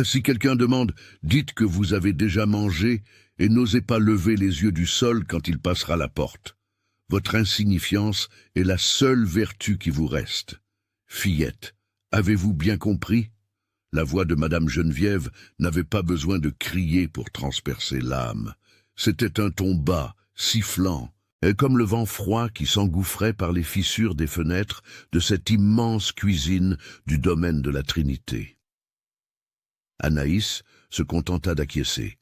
Si quelqu'un demande, dites que vous avez déjà mangé et n'osez pas lever les yeux du sol quand il passera la porte. Votre insignifiance est la seule vertu qui vous reste. Fillette, avez-vous bien compris? La voix de Madame Geneviève n'avait pas besoin de crier pour transpercer l'âme. C'était un ton bas, sifflant, et comme le vent froid qui s'engouffrait par les fissures des fenêtres de cette immense cuisine du domaine de la Trinité. Anaïs se contenta d'acquiescer,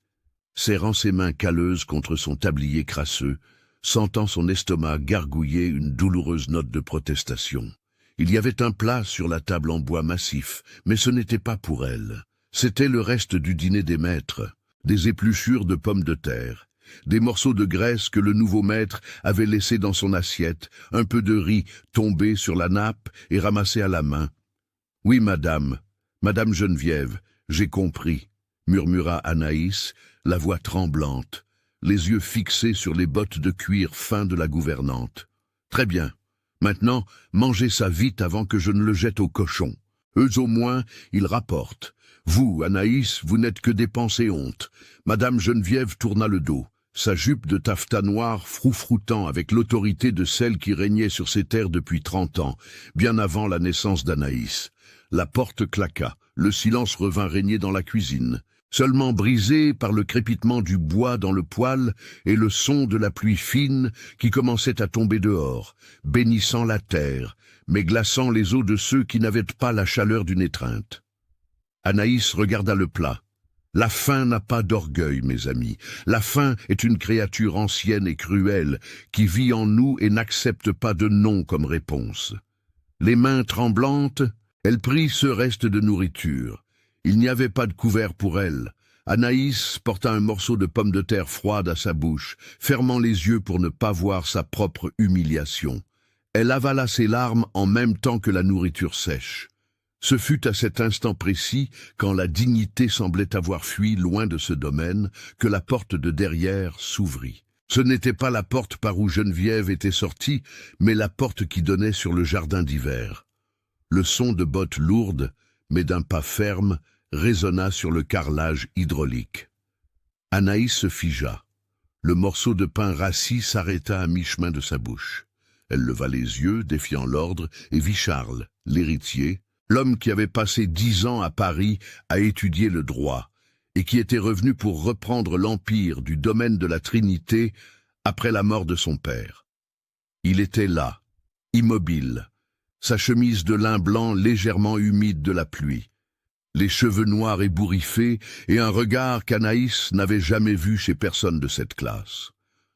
serrant ses mains calleuses contre son tablier crasseux, sentant son estomac gargouiller une douloureuse note de protestation. Il y avait un plat sur la table en bois massif, mais ce n'était pas pour elle. C'était le reste du dîner des maîtres, des épluchures de pommes de terre, des morceaux de graisse que le nouveau maître avait laissés dans son assiette, un peu de riz tombé sur la nappe et ramassé à la main. « Oui, madame, Madame Geneviève, j'ai compris », murmura Anaïs, la voix tremblante, les yeux fixés sur les bottes de cuir fin de la gouvernante. « Très bien. Maintenant, mangez ça vite avant que je ne le jette aux cochons. Eux au moins, ils rapportent. Vous, Anaïs, vous n'êtes que dépense et honte. » Madame Geneviève tourna le dos, sa jupe de taffetas noir froufroutant avec l'autorité de celle qui régnait sur ces terres depuis 30 ans, bien avant la naissance d'Anaïs. La porte claqua, le silence revint régner dans la cuisine, seulement brisé par le crépitement du bois dans le poêle et le son de la pluie fine qui commençait à tomber dehors, bénissant la terre, mais glaçant les os de ceux qui n'avaient pas la chaleur d'une étreinte. Anaïs regarda le plat. La faim n'a pas d'orgueil, mes amis. La faim est une créature ancienne et cruelle qui vit en nous et n'accepte pas de non comme réponse. Les mains tremblantes, elle prit ce reste de nourriture. Il n'y avait pas de couvert pour elle. Anaïs porta un morceau de pomme de terre froide à sa bouche, fermant les yeux pour ne pas voir sa propre humiliation. Elle avala ses larmes en même temps que la nourriture sèche. Ce fut à cet instant précis, quand la dignité semblait avoir fui loin de ce domaine, que la porte de derrière s'ouvrit. Ce n'était pas la porte par où Geneviève était sortie, mais la porte qui donnait sur le jardin d'hiver. Le son de bottes lourdes, mais d'un pas ferme, résonna sur le carrelage hydraulique. Anaïs se figea. Le morceau de pain rassis s'arrêta à mi-chemin de sa bouche. Elle leva les yeux, défiant l'ordre, et vit Charles, l'héritier, l'homme qui avait passé 10 ans à Paris à étudier le droit, et qui était revenu pour reprendre l'empire du domaine de la Trinité après la mort de son père. Il était là, immobile, sa chemise de lin blanc légèrement humide de la pluie, les cheveux noirs ébouriffés et un regard qu'Anaïs n'avait jamais vu chez personne de cette classe.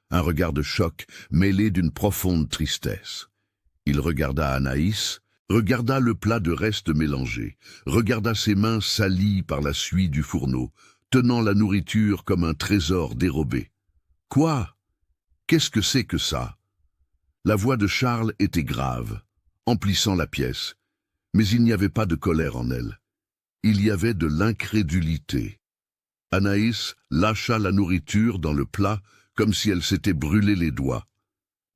Un regard de choc mêlé d'une profonde tristesse. Il regarda Anaïs, regarda le plat de restes mélangés, regarda ses mains salies par la suie du fourneau, tenant la nourriture comme un trésor dérobé. « Quoi? Qu'est-ce que c'est que ça ?» La voix de Charles était grave, emplissant la pièce, mais il n'y avait pas de colère en elle. Il y avait de l'incrédulité. Anaïs lâcha la nourriture dans le plat comme si elle s'était brûlé les doigts.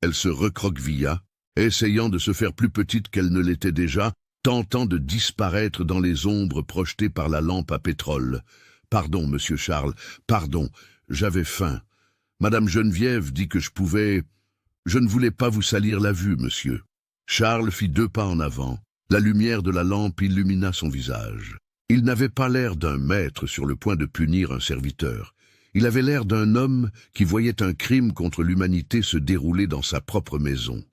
Elle se recroquevilla, essayant de se faire plus petite qu'elle ne l'était déjà, tentant de disparaître dans les ombres projetées par la lampe à pétrole. « Pardon, monsieur Charles, pardon, j'avais faim. Madame Geneviève dit que je pouvais... Je ne voulais pas vous salir la vue, monsieur. » Charles fit 2 pas en avant. La lumière de la lampe illumina son visage. Il n'avait pas l'air d'un maître sur le point de punir un serviteur. Il avait l'air d'un homme qui voyait un crime contre l'humanité se dérouler dans sa propre maison.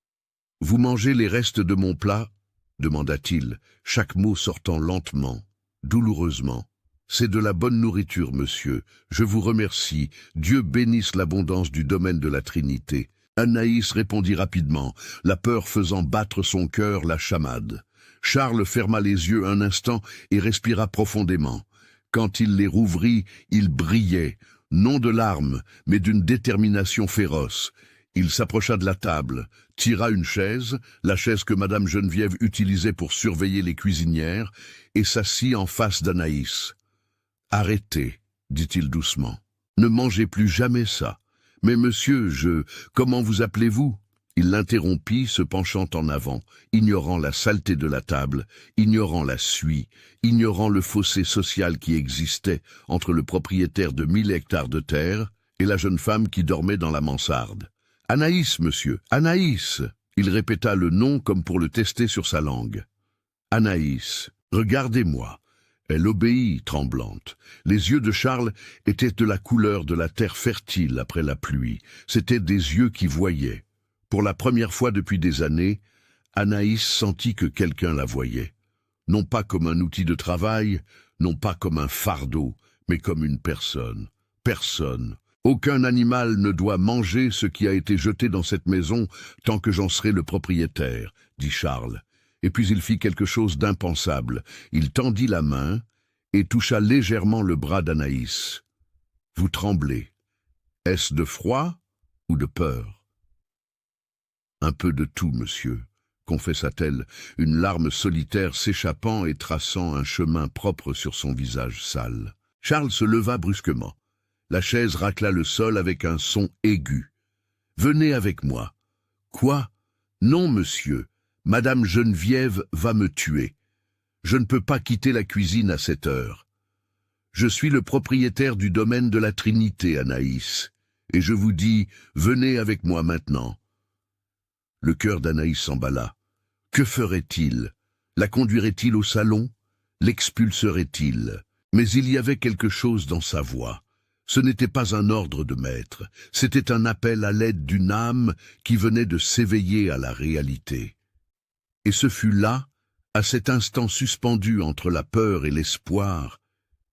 « Vous mangez les restes de mon plat ?» demanda-t-il, chaque mot sortant lentement, douloureusement. « C'est de la bonne nourriture, monsieur. Je vous remercie. Dieu bénisse l'abondance du domaine de la Trinité. » Anaïs répondit rapidement, la peur faisant battre son cœur la chamade. Charles ferma les yeux un instant et respira profondément. Quand il les rouvrit, il brillait, non de larmes, mais d'une détermination féroce. Il s'approcha de la table, tira une chaise, la chaise que Madame Geneviève utilisait pour surveiller les cuisinières, et s'assit en face d'Anaïs. « Arrêtez, dit-il doucement. Ne mangez plus jamais ça. Mais monsieur, comment vous appelez-vous » Il l'interrompit, se penchant en avant, ignorant la saleté de la table, ignorant la suie, ignorant le fossé social qui existait entre le propriétaire de 1000 hectares de terre et la jeune femme qui dormait dans la mansarde. « Anaïs, monsieur, Anaïs !» Il répéta le nom comme pour le tester sur sa langue. « Anaïs, regardez-moi !» Elle obéit, tremblante. Les yeux de Charles étaient de la couleur de la terre fertile après la pluie. C'étaient des yeux qui voyaient. Pour la première fois depuis des années, Anaïs sentit que quelqu'un la voyait. Non pas comme un outil de travail, non pas comme un fardeau, mais comme une personne. Personne. Aucun animal ne doit manger ce qui a été jeté dans cette maison tant que j'en serai le propriétaire, dit Charles. Et puis il fit quelque chose d'impensable. Il tendit la main et toucha légèrement le bras d'Anaïs. « Vous tremblez. Est-ce de froid ou de peur ?»« Un peu de tout, monsieur, » confessa-t-elle, une larme solitaire s'échappant et traçant un chemin propre sur son visage sale. Charles se leva brusquement. La chaise racla le sol avec un son aigu. « Venez avec moi. »« Quoi ? Non, monsieur. Madame Geneviève va me tuer. Je ne peux pas quitter la cuisine à cette heure. Je suis le propriétaire du domaine de la Trinité, Anaïs, et je vous dis, venez avec moi maintenant. » Le cœur d'Anaïs s'emballa. Que ferait-il? La conduirait-il au salon? L'expulserait-il? Mais il y avait quelque chose dans sa voix. Ce n'était pas un ordre de maître, c'était un appel à l'aide d'une âme qui venait de s'éveiller à la réalité. Et ce fut là, à cet instant suspendu entre la peur et l'espoir,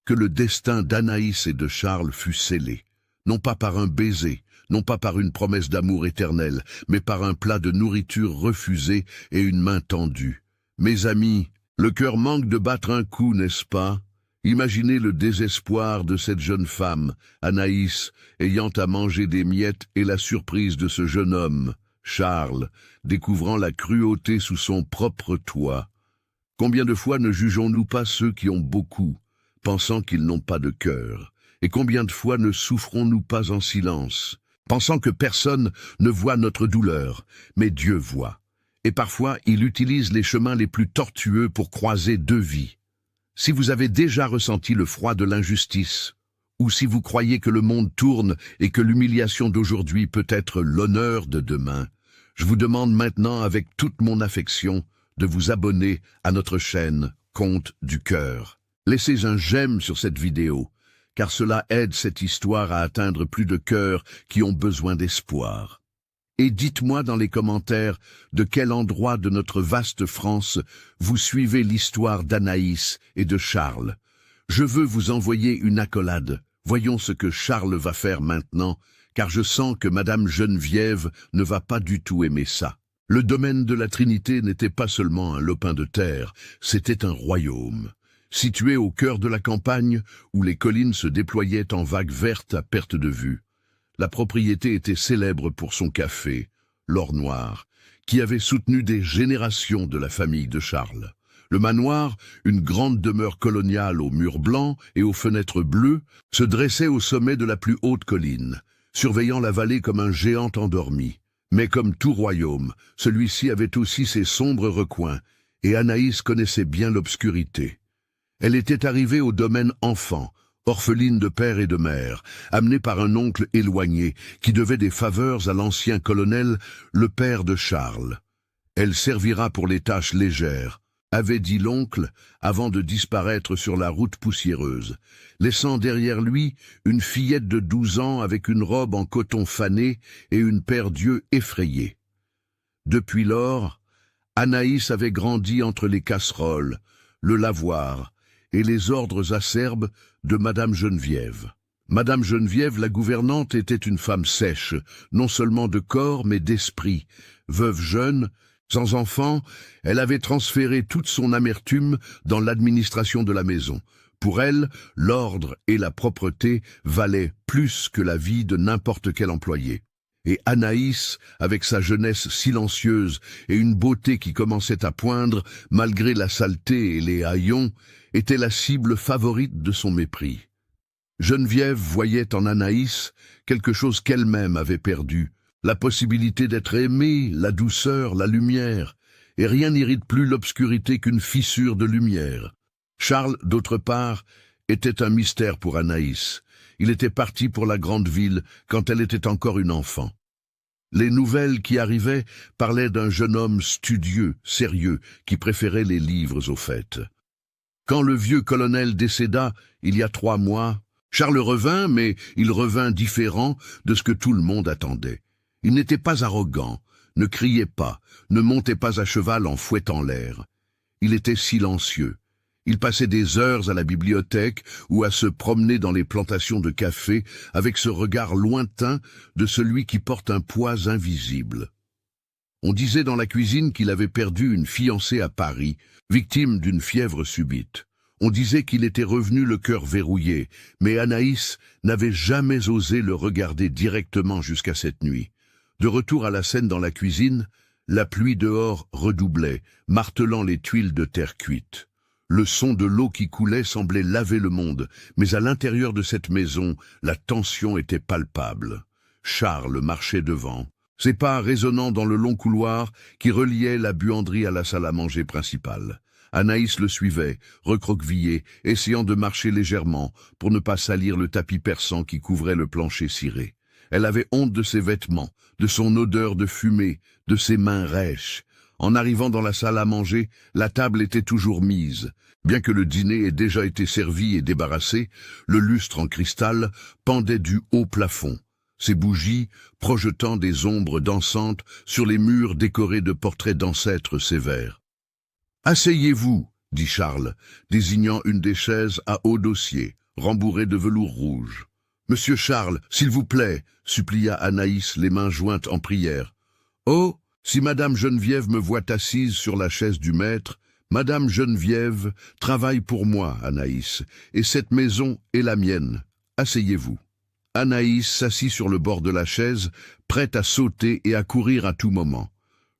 que le destin d'Anaïs et de Charles fut scellé, non pas par un baiser, non pas par une promesse d'amour éternel, mais par un plat de nourriture refusé et une main tendue. Mes amis, le cœur manque de battre un coup, n'est-ce pas? Imaginez le désespoir de cette jeune femme, Anaïs, ayant à manger des miettes, et la surprise de ce jeune homme, Charles, découvrant la cruauté sous son propre toit. Combien de fois ne jugeons-nous pas ceux qui ont beaucoup, pensant qu'ils n'ont pas de cœur? Et combien de fois ne souffrons-nous pas en silence, pensant que personne ne voit notre douleur, mais Dieu voit. Et parfois, il utilise les chemins les plus tortueux pour croiser deux vies. Si vous avez déjà ressenti le froid de l'injustice, ou si vous croyez que le monde tourne et que l'humiliation d'aujourd'hui peut être l'honneur de demain, je vous demande maintenant avec toute mon affection de vous abonner à notre chaîne Contes du Cœur. Laissez un j'aime sur cette vidéo, car cela aide cette histoire à atteindre plus de cœurs qui ont besoin d'espoir. Et dites-moi dans les commentaires de quel endroit de notre vaste France vous suivez l'histoire d'Anaïs et de Charles. Je veux vous envoyer une accolade. Voyons ce que Charles va faire maintenant, car je sens que Madame Geneviève ne va pas du tout aimer ça. Le domaine de la Trinité n'était pas seulement un lopin de terre, c'était un royaume. Situé au cœur de la campagne, où les collines se déployaient en vagues vertes à perte de vue. La propriété était célèbre pour son café, l'Or Noir, qui avait soutenu des générations de la famille de Charles. Le manoir, une grande demeure coloniale aux murs blancs et aux fenêtres bleues, se dressait au sommet de la plus haute colline, surveillant la vallée comme un géant endormi. Mais comme tout royaume, celui-ci avait aussi ses sombres recoins, et Anaïs connaissait bien l'obscurité. Elle était arrivée au domaine enfant, orpheline de père et de mère, amenée par un oncle éloigné, qui devait des faveurs à l'ancien colonel, le père de Charles. Elle servira pour les tâches légères, avait dit l'oncle, avant de disparaître sur la route poussiéreuse, laissant derrière lui une fillette de 12 ans avec une robe en coton fané et une paire d'yeux effrayés. Depuis lors, Anaïs avait grandi entre les casseroles, le lavoir et les ordres acerbes de Madame Geneviève. Madame Geneviève, la gouvernante, était une femme sèche, non seulement de corps mais d'esprit. Veuve jeune, sans enfant, elle avait transféré toute son amertume dans l'administration de la maison. Pour elle, l'ordre et la propreté valaient plus que la vie de n'importe quel employé. Et Anaïs, avec sa jeunesse silencieuse et une beauté qui commençait à poindre, malgré la saleté et les haillons, était la cible favorite de son mépris. Geneviève voyait en Anaïs quelque chose qu'elle-même avait perdu, la possibilité d'être aimé, la douceur, la lumière, et rien n'irrite plus l'obscurité qu'une fissure de lumière. Charles, d'autre part, était un mystère pour Anaïs. Il était parti pour la grande ville quand elle était encore une enfant. Les nouvelles qui arrivaient parlaient d'un jeune homme studieux, sérieux, qui préférait les livres aux fêtes. Quand le vieux colonel décéda, il y a 3 mois, Charles revint, mais il revint différent de ce que tout le monde attendait. Il n'était pas arrogant, ne criait pas, ne montait pas à cheval en fouettant l'air. Il était silencieux. Il passait des heures à la bibliothèque ou à se promener dans les plantations de café avec ce regard lointain de celui qui porte un poids invisible. On disait dans la cuisine qu'il avait perdu une fiancée à Paris, victime d'une fièvre subite. On disait qu'il était revenu le cœur verrouillé, mais Anaïs n'avait jamais osé le regarder directement jusqu'à cette nuit. De retour à la scène dans la cuisine, la pluie dehors redoublait, martelant les tuiles de terre cuite. Le son de l'eau qui coulait semblait laver le monde, mais à l'intérieur de cette maison, la tension était palpable. Charles marchait devant, ses pas résonnant dans le long couloir qui reliait la buanderie à la salle à manger principale. Anaïs le suivait, recroquevillée, essayant de marcher légèrement pour ne pas salir le tapis persan qui couvrait le plancher ciré. Elle avait honte de ses vêtements, de son odeur de fumée, de ses mains rêches. En arrivant dans la salle à manger, la table était toujours mise. Bien que le dîner ait déjà été servi et débarrassé, le lustre en cristal pendait du haut plafond, ses bougies projetant des ombres dansantes sur les murs décorés de portraits d'ancêtres sévères. « Asseyez-vous, » dit Charles, désignant une des chaises à haut dossier, rembourrée de velours rouge. « Monsieur Charles, s'il vous plaît, » supplia Anaïs, les mains jointes en prière. « Oh, si Madame Geneviève me voit assise sur la chaise du maître, Madame Geneviève travaille pour moi, Anaïs, et cette maison est la mienne. Asseyez-vous. » Anaïs s'assit sur le bord de la chaise, prête à sauter et à courir à tout moment.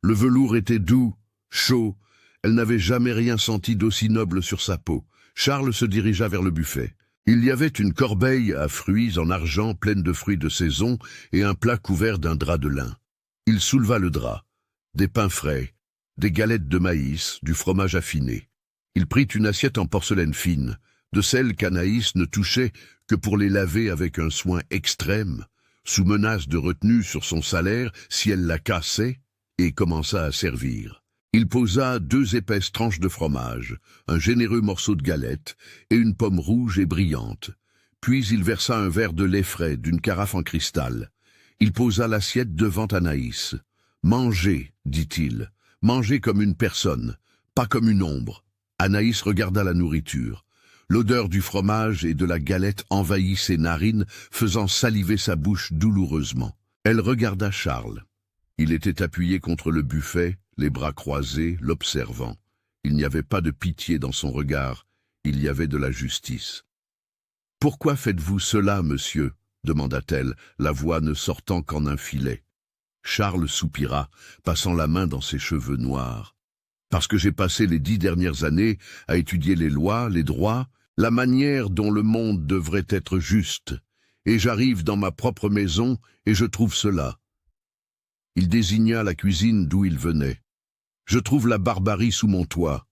Le velours était doux, chaud, elle n'avait jamais rien senti d'aussi noble sur sa peau. Charles se dirigea vers le buffet. Il y avait une corbeille à fruits en argent pleine de fruits de saison et un plat couvert d'un drap de lin. Il souleva le drap. Des pains frais, des galettes de maïs, du fromage affiné. Il prit une assiette en porcelaine fine, de celles qu'Anaïs ne touchait que pour les laver avec un soin extrême, sous menace de retenue sur son salaire si elle la cassait, et commença à servir. Il posa 2 épaisses tranches de fromage, un généreux morceau de galette et une pomme rouge et brillante. Puis il versa un verre de lait frais d'une carafe en cristal. Il posa l'assiette devant Anaïs. « Mangez, dit-il, mangez comme une personne, pas comme une ombre. » Anaïs regarda la nourriture. L'odeur du fromage et de la galette envahit ses narines, faisant saliver sa bouche douloureusement. Elle regarda Charles. Il était appuyé contre le buffet, les bras croisés, l'observant. Il n'y avait pas de pitié dans son regard, il y avait de la justice. « Pourquoi faites-vous cela, monsieur ?» demanda-t-elle, la voix ne sortant qu'en un filet. Charles soupira, passant la main dans ses cheveux noirs. « Parce que j'ai passé les 10 dernières années à étudier les lois, les droits, la manière dont le monde devrait être juste, et j'arrive dans ma propre maison et je trouve cela. » Il désigna la cuisine d'où il venait. « Je trouve la barbarie sous mon toit.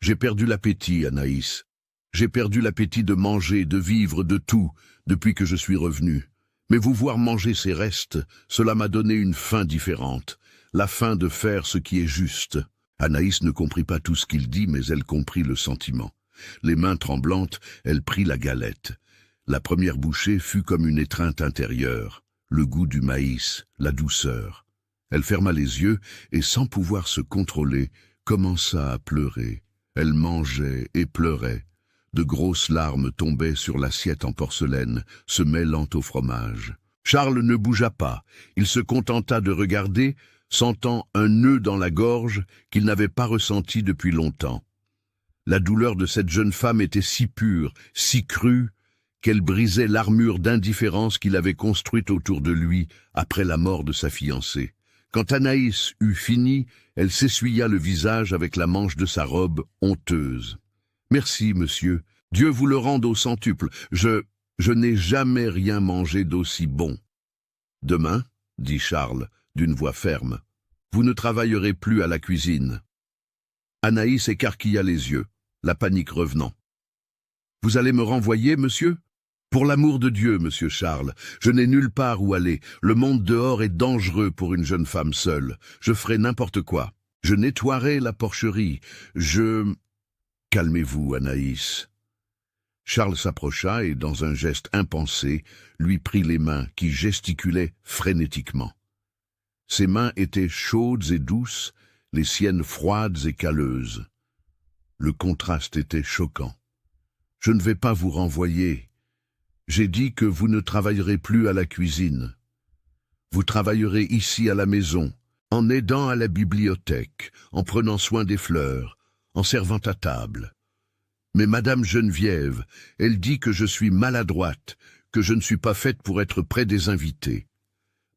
J'ai perdu l'appétit, Anaïs. J'ai perdu l'appétit de manger, de vivre, de tout, depuis que je suis revenu. Mais vous voir manger ces restes, cela m'a donné une faim différente, la faim de faire ce qui est juste. » Anaïs ne comprit pas tout ce qu'il dit, mais elle comprit le sentiment. Les mains tremblantes, elle prit la galette. La première bouchée fut comme une étreinte intérieure, le goût du maïs, la douceur. Elle ferma les yeux et, sans pouvoir se contrôler, commença à pleurer. Elle mangeait et pleurait. De grosses larmes tombaient sur l'assiette en porcelaine, se mêlant au fromage. Charles ne bougea pas. Il se contenta de regarder, sentant un nœud dans la gorge qu'il n'avait pas ressenti depuis longtemps. La douleur de cette jeune femme était si pure, si crue, qu'elle brisait l'armure d'indifférence qu'il avait construite autour de lui après la mort de sa fiancée. Quand Anaïs eut fini, elle s'essuya le visage avec la manche de sa robe honteuse. « Merci, monsieur. Dieu vous le rende au centuple. Je n'ai jamais rien mangé d'aussi bon. Demain, dit Charles, d'une voix ferme. Vous ne travaillerez plus à la cuisine. Anaïs écarquilla les yeux, la panique revenant. Vous allez me renvoyer, monsieur? Pour l'amour de Dieu, monsieur Charles, je n'ai nulle part où aller. Le monde dehors est dangereux pour une jeune femme seule. Je ferai n'importe quoi. Je nettoierai la porcherie. Calmez-vous, Anaïs. Charles s'approcha et, dans un geste impensé, lui prit les mains qui gesticulaient frénétiquement. Ses mains étaient chaudes et douces, les siennes froides et calleuses. Le contraste était choquant. Je ne vais pas vous renvoyer. J'ai dit que vous ne travaillerez plus à la cuisine. Vous travaillerez ici à la maison, en aidant à la bibliothèque, en prenant soin des fleurs, en servant à table. Mais Madame Geneviève, elle dit que je suis maladroite, que je ne suis pas faite pour être près des invités.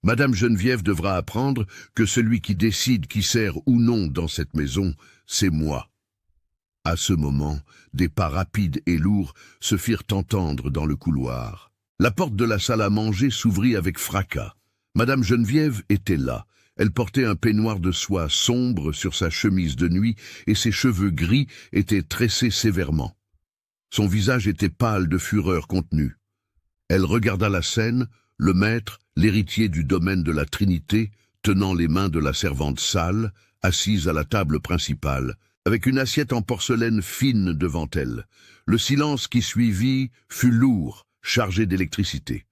Madame Geneviève devra apprendre que celui qui décide qui sert ou non dans cette maison, c'est moi. À ce moment, des pas rapides et lourds se firent entendre dans le couloir. La porte de la salle à manger s'ouvrit avec fracas. Madame Geneviève était là. Elle portait un peignoir de soie sombre sur sa chemise de nuit et ses cheveux gris étaient tressés sévèrement. Son visage était pâle de fureur contenue. Elle regarda la scène, le maître, l'héritier du domaine de la Trinité, tenant les mains de la servante sale, assise à la table principale, avec une assiette en porcelaine fine devant elle. Le silence qui suivit fut lourd, chargé d'électricité.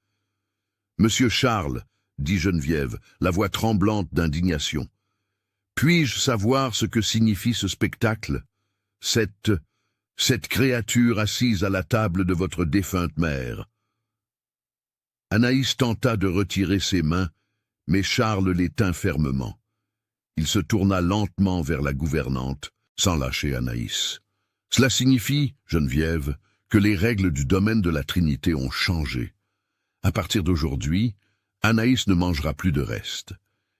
« Monsieur Charles, » dit Geneviève, la voix tremblante d'indignation, « puis-je savoir ce que signifie ce spectacle? Cette créature assise à la table de votre défunte mère. » Anaïs tenta de retirer ses mains, mais Charles les tint fermement. Il se tourna lentement vers la gouvernante, sans lâcher Anaïs. « Cela signifie, Geneviève, que les règles du domaine de la Trinité ont changé. À partir d'aujourd'hui, Anaïs ne mangera plus de reste,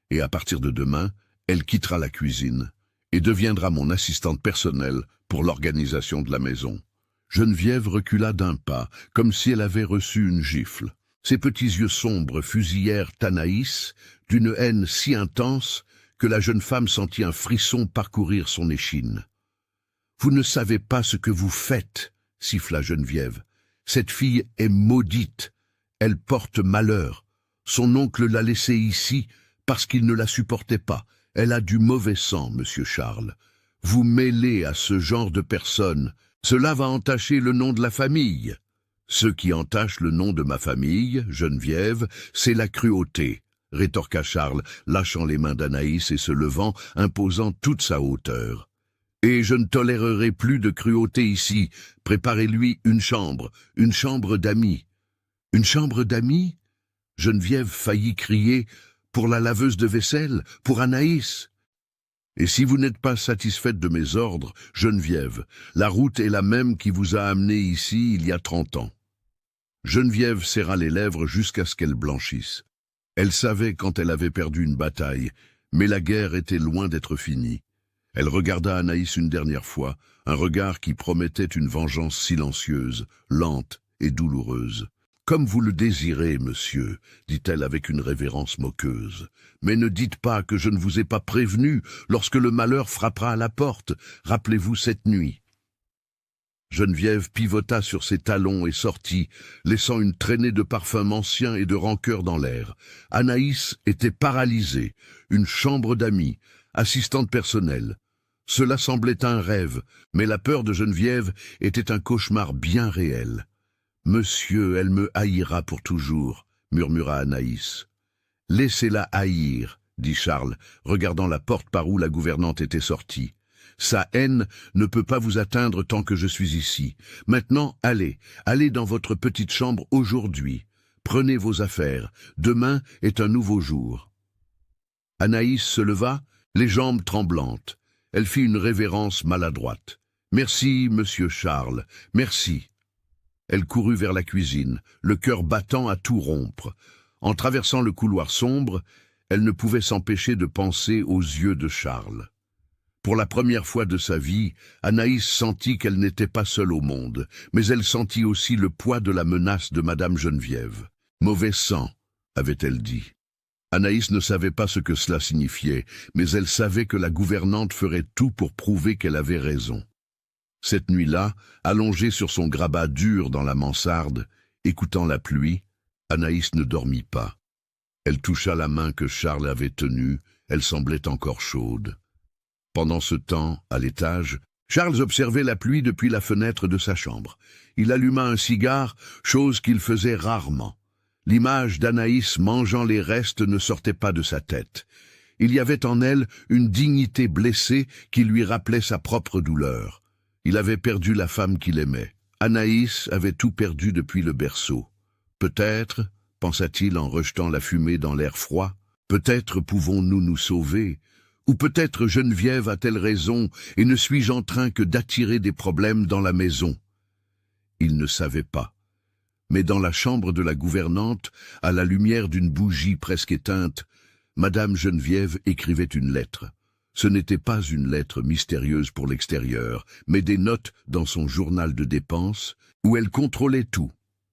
et à partir de demain, elle quittera la cuisine et deviendra mon assistante personnelle pour l'organisation de la maison. » Geneviève recula d'un pas, comme si elle avait reçu une gifle. Ses petits yeux sombres fusillèrent Anaïs d'une haine si intense que la jeune femme sentit un frisson parcourir son échine. « Vous ne savez pas ce que vous faites, » siffla Geneviève. « Cette fille est maudite. Elle porte malheur. Son oncle l'a laissée ici parce qu'il ne la supportait pas. Elle a du mauvais sang, monsieur Charles. Vous mêlez à ce genre de personnes. Cela va entacher le nom de la famille. Ce qui entache le nom de ma famille, Geneviève, c'est la cruauté, » rétorqua Charles, lâchant les mains d'Anaïs et se levant, imposant toute sa hauteur. « Et je ne tolérerai plus de cruauté ici. Préparez-lui une chambre d'amis. » « Une chambre d'amis ?» Geneviève faillit crier. « Pour la laveuse de vaisselle, pour Anaïs !»« Et si vous n'êtes pas satisfaite de mes ordres, Geneviève, la route est la même qui vous a amené ici il y a 30 ans. » Geneviève serra les lèvres jusqu'à ce qu'elles blanchissent. Elle savait quand elle avait perdu une bataille, mais la guerre était loin d'être finie. Elle regarda Anaïs une dernière fois, un regard qui promettait une vengeance silencieuse, lente et douloureuse. « Comme vous le désirez, monsieur, » dit-elle avec une révérence moqueuse. « Mais ne dites pas que je ne vous ai pas prévenu lorsque le malheur frappera à la porte. Rappelez-vous cette nuit. » Geneviève pivota sur ses talons et sortit, laissant une traînée de parfums anciens et de rancœur dans l'air. Anaïs était paralysée, une chambre d'amis, assistante personnelle. Cela semblait un rêve, mais la peur de Geneviève était un cauchemar bien réel. « Monsieur, elle me haïra pour toujours, » murmura Anaïs. « Laissez-la haïr, » dit Charles, regardant la porte par où la gouvernante était sortie. « Sa haine ne peut pas vous atteindre tant que je suis ici. Maintenant, allez dans votre petite chambre aujourd'hui. Prenez vos affaires. Demain est un nouveau jour. » Anaïs se leva, les jambes tremblantes. Elle fit une révérence maladroite. « Merci, monsieur Charles, merci. » Elle courut vers la cuisine, le cœur battant à tout rompre. En traversant le couloir sombre, elle ne pouvait s'empêcher de penser aux yeux de Charles. Pour la première fois de sa vie, Anaïs sentit qu'elle n'était pas seule au monde, mais elle sentit aussi le poids de la menace de Madame Geneviève. « Mauvais sang », avait-elle dit. Anaïs ne savait pas ce que cela signifiait, mais elle savait que la gouvernante ferait tout pour prouver qu'elle avait raison. Cette nuit-là, allongée sur son grabat dur dans la mansarde, écoutant la pluie, Anaïs ne dormit pas. Elle toucha la main que Charles avait tenue, elle semblait encore chaude. Pendant ce temps, à l'étage, Charles observait la pluie depuis la fenêtre de sa chambre. Il alluma un cigare, chose qu'il faisait rarement. L'image d'Anaïs mangeant les restes ne sortait pas de sa tête. Il y avait en elle une dignité blessée qui lui rappelait sa propre douleur. Il avait perdu la femme qu'il aimait. Anaïs avait tout perdu depuis le berceau. Peut-être, pensa-t-il en rejetant la fumée dans l'air froid, peut-être pouvons-nous nous sauver, ou peut-être Geneviève a-t-elle raison et ne suis-je en train que d'attirer des problèmes dans la maison. Il ne savait pas. Mais dans la chambre de la gouvernante, à la lumière d'une bougie presque éteinte, Madame Geneviève écrivait une lettre. Ce n'était pas une lettre mystérieuse pour l'extérieur, mais des notes dans son journal de dépenses, où elle contrôlait tout.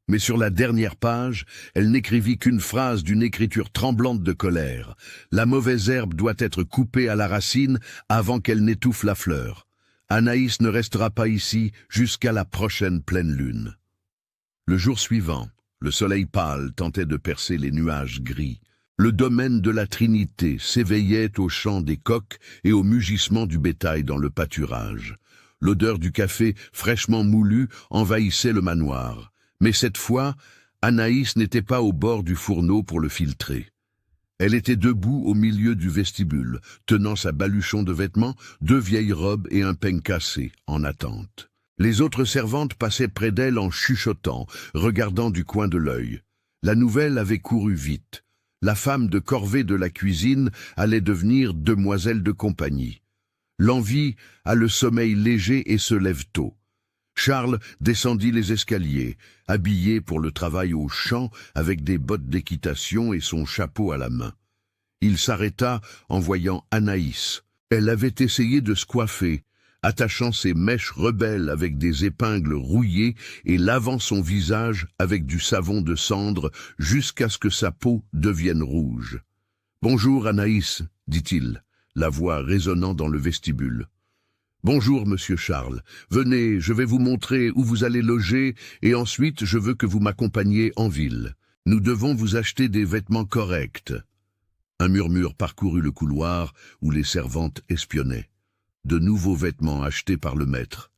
Mais sur la dernière page, elle n'écrivit qu'une phrase d'une écriture tremblante de colère. « La mauvaise herbe doit être coupée à la racine avant qu'elle n'étouffe la fleur. Anaïs ne restera pas ici jusqu'à la prochaine pleine lune. » Le jour suivant, le soleil pâle tentait de percer les nuages gris. Le domaine de la Trinité s'éveillait au chant des coqs et au mugissement du bétail dans le pâturage. L'odeur du café fraîchement moulu envahissait le manoir. Mais cette fois, Anaïs n'était pas au bord du fourneau pour le filtrer. Elle était debout au milieu du vestibule, tenant sa baluchon de vêtements, 2 vieilles robes et un peigne cassé, en attente. Les autres servantes passaient près d'elle en chuchotant, regardant du coin de l'œil. La nouvelle avait couru vite. La femme de corvée de la cuisine allait devenir demoiselle de compagnie. L'envie a le sommeil léger et se lève tôt. Charles descendit les escaliers, habillé pour le travail au champ avec des bottes d'équitation et son chapeau à la main. Il s'arrêta en voyant Anaïs. Elle avait essayé de se coiffer, attachant ses mèches rebelles avec des épingles rouillées et lavant son visage avec du savon de cendre jusqu'à ce que sa peau devienne rouge. « Bonjour Anaïs, dit-il, la voix résonnant dans le vestibule. « Bonjour, monsieur Charles. Venez, je vais vous montrer où vous allez loger et ensuite je veux que vous m'accompagniez en ville. Nous devons vous acheter des vêtements corrects. » Un murmure parcourut le couloir où les servantes espionnaient. De nouveaux vêtements achetés par le maître.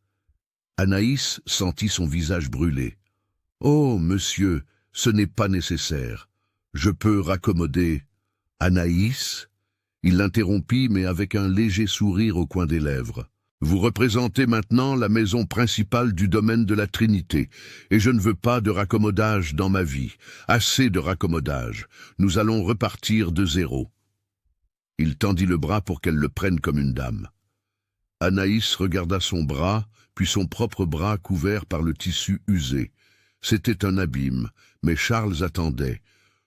Anaïs sentit son visage brûler. « Oh, monsieur, ce n'est pas nécessaire. Je peux raccommoder. »« Anaïs ?» Il l'interrompit, mais avec un léger sourire au coin des lèvres. « Vous représentez maintenant la maison principale du domaine de la Trinité, et je ne veux pas de raccommodage dans ma vie. Assez de raccommodage. Nous allons repartir de zéro. » Il tendit le bras pour qu'elle le prenne comme une dame. Anaïs regarda son bras, puis son propre bras couvert par le tissu usé. C'était un abîme, mais Charles attendait.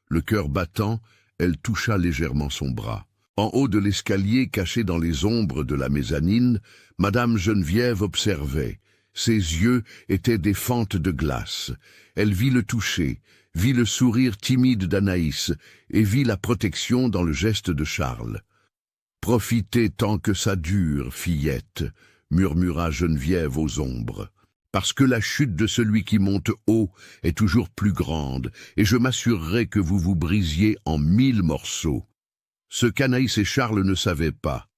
Le cœur battant, elle toucha légèrement son bras. En haut de l'escalier, caché dans les ombres de la mezzanine, Madame Geneviève observait. Ses yeux étaient des fentes de glace. Elle vit le toucher, vit le sourire timide d'Anaïs et vit la protection dans le geste de Charles. « Profitez tant que ça dure, fillette, » murmura Geneviève aux ombres. « Parce que la chute de celui qui monte haut est toujours plus grande, et je m'assurerai que vous vous brisiez en 1000 morceaux. » Ce qu'Anaïs et Charles ne savaient pas,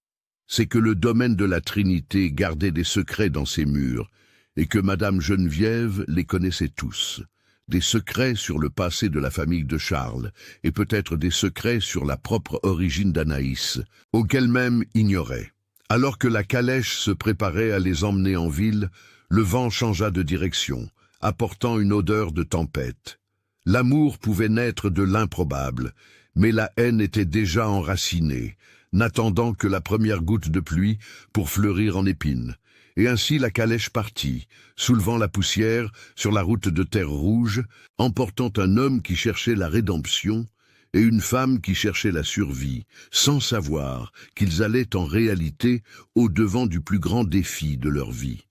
c'est que le domaine de la Trinité gardait des secrets dans ses murs, et que Madame Geneviève les connaissait tous. Des secrets sur le passé de la famille de Charles, et peut-être des secrets sur la propre origine d'Anaïs, auxquels même ignorait. Alors que la calèche se préparait à les emmener en ville, le vent changea de direction, apportant une odeur de tempête. L'amour pouvait naître de l'improbable, mais la haine était déjà enracinée, n'attendant que la première goutte de pluie pour fleurir en épines. Et ainsi la calèche partit, soulevant la poussière sur la route de terre rouge, emportant un homme qui cherchait la rédemption et une femme qui cherchait la survie, sans savoir qu'ils allaient en réalité au-devant du plus grand défi de leur vie.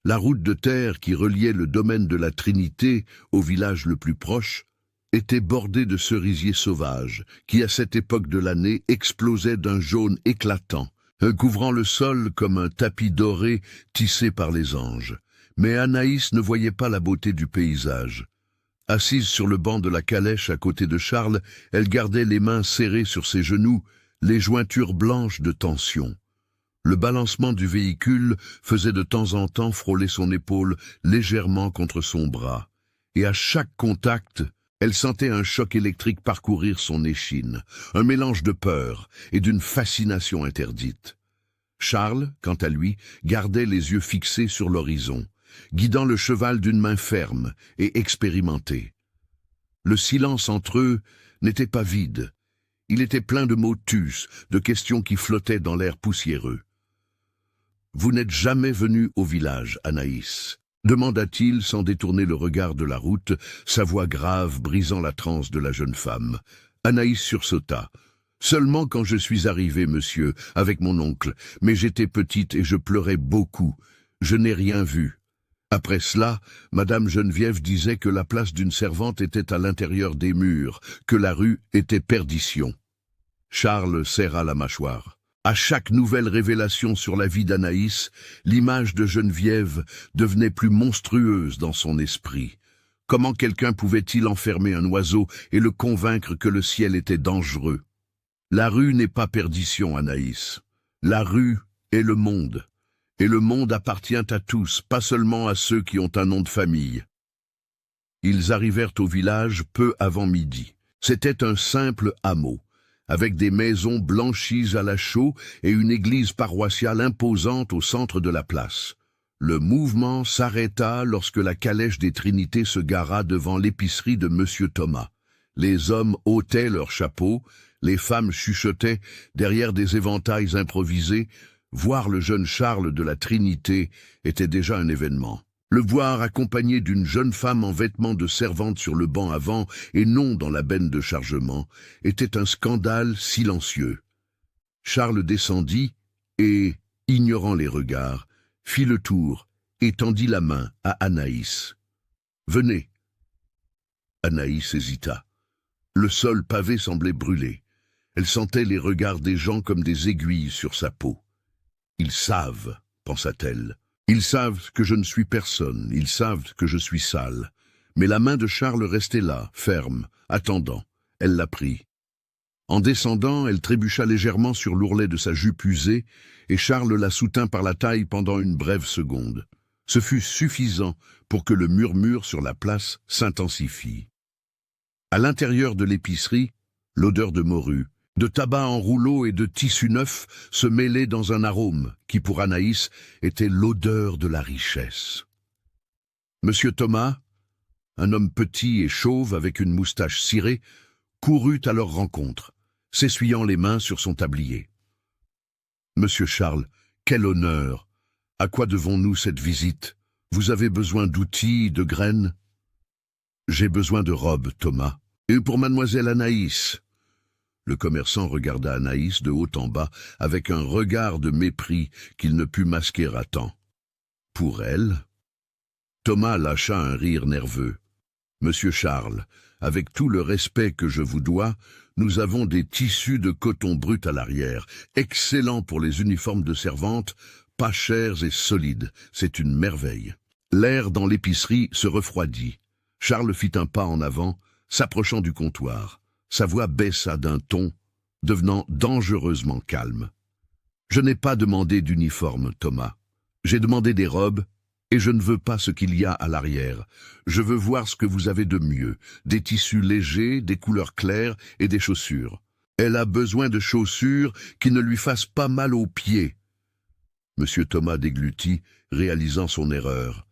La route de terre qui reliait le domaine de la Trinité au village le plus proche était bordé de cerisiers sauvages, qui à cette époque de l'année explosaient d'un jaune éclatant, couvrant le sol comme un tapis doré tissé par les anges. Mais Anaïs ne voyait pas la beauté du paysage. Assise sur le banc de la calèche à côté de Charles, elle gardait les mains serrées sur ses genoux, les jointures blanches de tension. Le balancement du véhicule faisait de temps en temps frôler son épaule légèrement contre son bras, et à chaque contact, elle sentait un choc électrique parcourir son échine, un mélange de peur et d'une fascination interdite. Charles, quant à lui, gardait les yeux fixés sur l'horizon, guidant le cheval d'une main ferme et expérimentée. Le silence entre eux n'était pas vide. Il était plein de motus, de questions qui flottaient dans l'air poussiéreux. « Vous n'êtes jamais venu au village, Anaïs ?» demanda-t-il sans détourner le regard de la route, sa voix grave brisant la transe de la jeune femme. Anaïs sursauta. « Seulement quand je suis arrivée, monsieur, avec mon oncle, mais j'étais petite et je pleurais beaucoup. Je n'ai rien vu. » Après cela, Madame Geneviève disait que la place d'une servante était à l'intérieur des murs, que la rue était perdition. Charles serra la mâchoire. À chaque nouvelle révélation sur la vie d'Anaïs, l'image de Geneviève devenait plus monstrueuse dans son esprit. Comment quelqu'un pouvait-il enfermer un oiseau et le convaincre que le ciel était dangereux? La rue n'est pas perdition, Anaïs. La rue est le monde. Et le monde appartient à tous, pas seulement à ceux qui ont un nom de famille. Ils arrivèrent au village peu avant midi. C'était un simple hameau, avec des maisons blanchies à la chaux et une église paroissiale imposante au centre de la place. Le mouvement s'arrêta lorsque la calèche des Trinités se gara devant l'épicerie de Monsieur Thomas. Les hommes ôtaient leurs chapeaux, les femmes chuchotaient derrière des éventails improvisés. Voir le jeune Charles de la Trinité était déjà un événement. Le voir accompagné d'une jeune femme en vêtements de servante sur le banc avant et non dans la benne de chargement était un scandale silencieux. Charles descendit et, ignorant les regards, fit le tour et tendit la main à Anaïs. « Venez !» Anaïs hésita. Le sol pavé semblait brûler. Elle sentait les regards des gens comme des aiguilles sur sa peau. « Ils savent, pensa-t-elle. Ils savent que je ne suis personne, ils savent que je suis sale. » Mais la main de Charles restait là, ferme, attendant. Elle la prit. En descendant, elle trébucha légèrement sur l'ourlet de sa jupe usée, et Charles la soutint par la taille pendant une brève seconde. Ce fut suffisant pour que le murmure sur la place s'intensifie. À l'intérieur de l'épicerie, l'odeur de morue, de tabac en rouleau et de tissu neuf se mêlait dans un arôme qui, pour Anaïs, était l'odeur de la richesse. Monsieur Thomas, un homme petit et chauve avec une moustache cirée, courut à leur rencontre, s'essuyant les mains sur son tablier. « Monsieur Charles, quel honneur! À quoi devons-nous cette visite? Vous avez besoin d'outils, de graines ?»« J'ai besoin de robes, Thomas. Et pour mademoiselle Anaïs ?» Le commerçant regarda Anaïs de haut en bas avec un regard de mépris qu'il ne put masquer à temps. « Pour elle ?» Thomas lâcha un rire nerveux. « Monsieur Charles, avec tout le respect que je vous dois, nous avons des tissus de coton brut à l'arrière, excellents pour les uniformes de servante, pas chers et solides, c'est une merveille. » L'air dans l'épicerie se refroidit. Charles fit un pas en avant, s'approchant du comptoir. Sa voix baissa d'un ton, devenant dangereusement calme. « Je n'ai pas demandé d'uniforme, Thomas. J'ai demandé des robes, et je ne veux pas ce qu'il y a à l'arrière. Je veux voir ce que vous avez de mieux, des tissus légers, des couleurs claires et des chaussures. Elle a besoin de chaussures qui ne lui fassent pas mal aux pieds. » Monsieur Thomas déglutit, réalisant son erreur.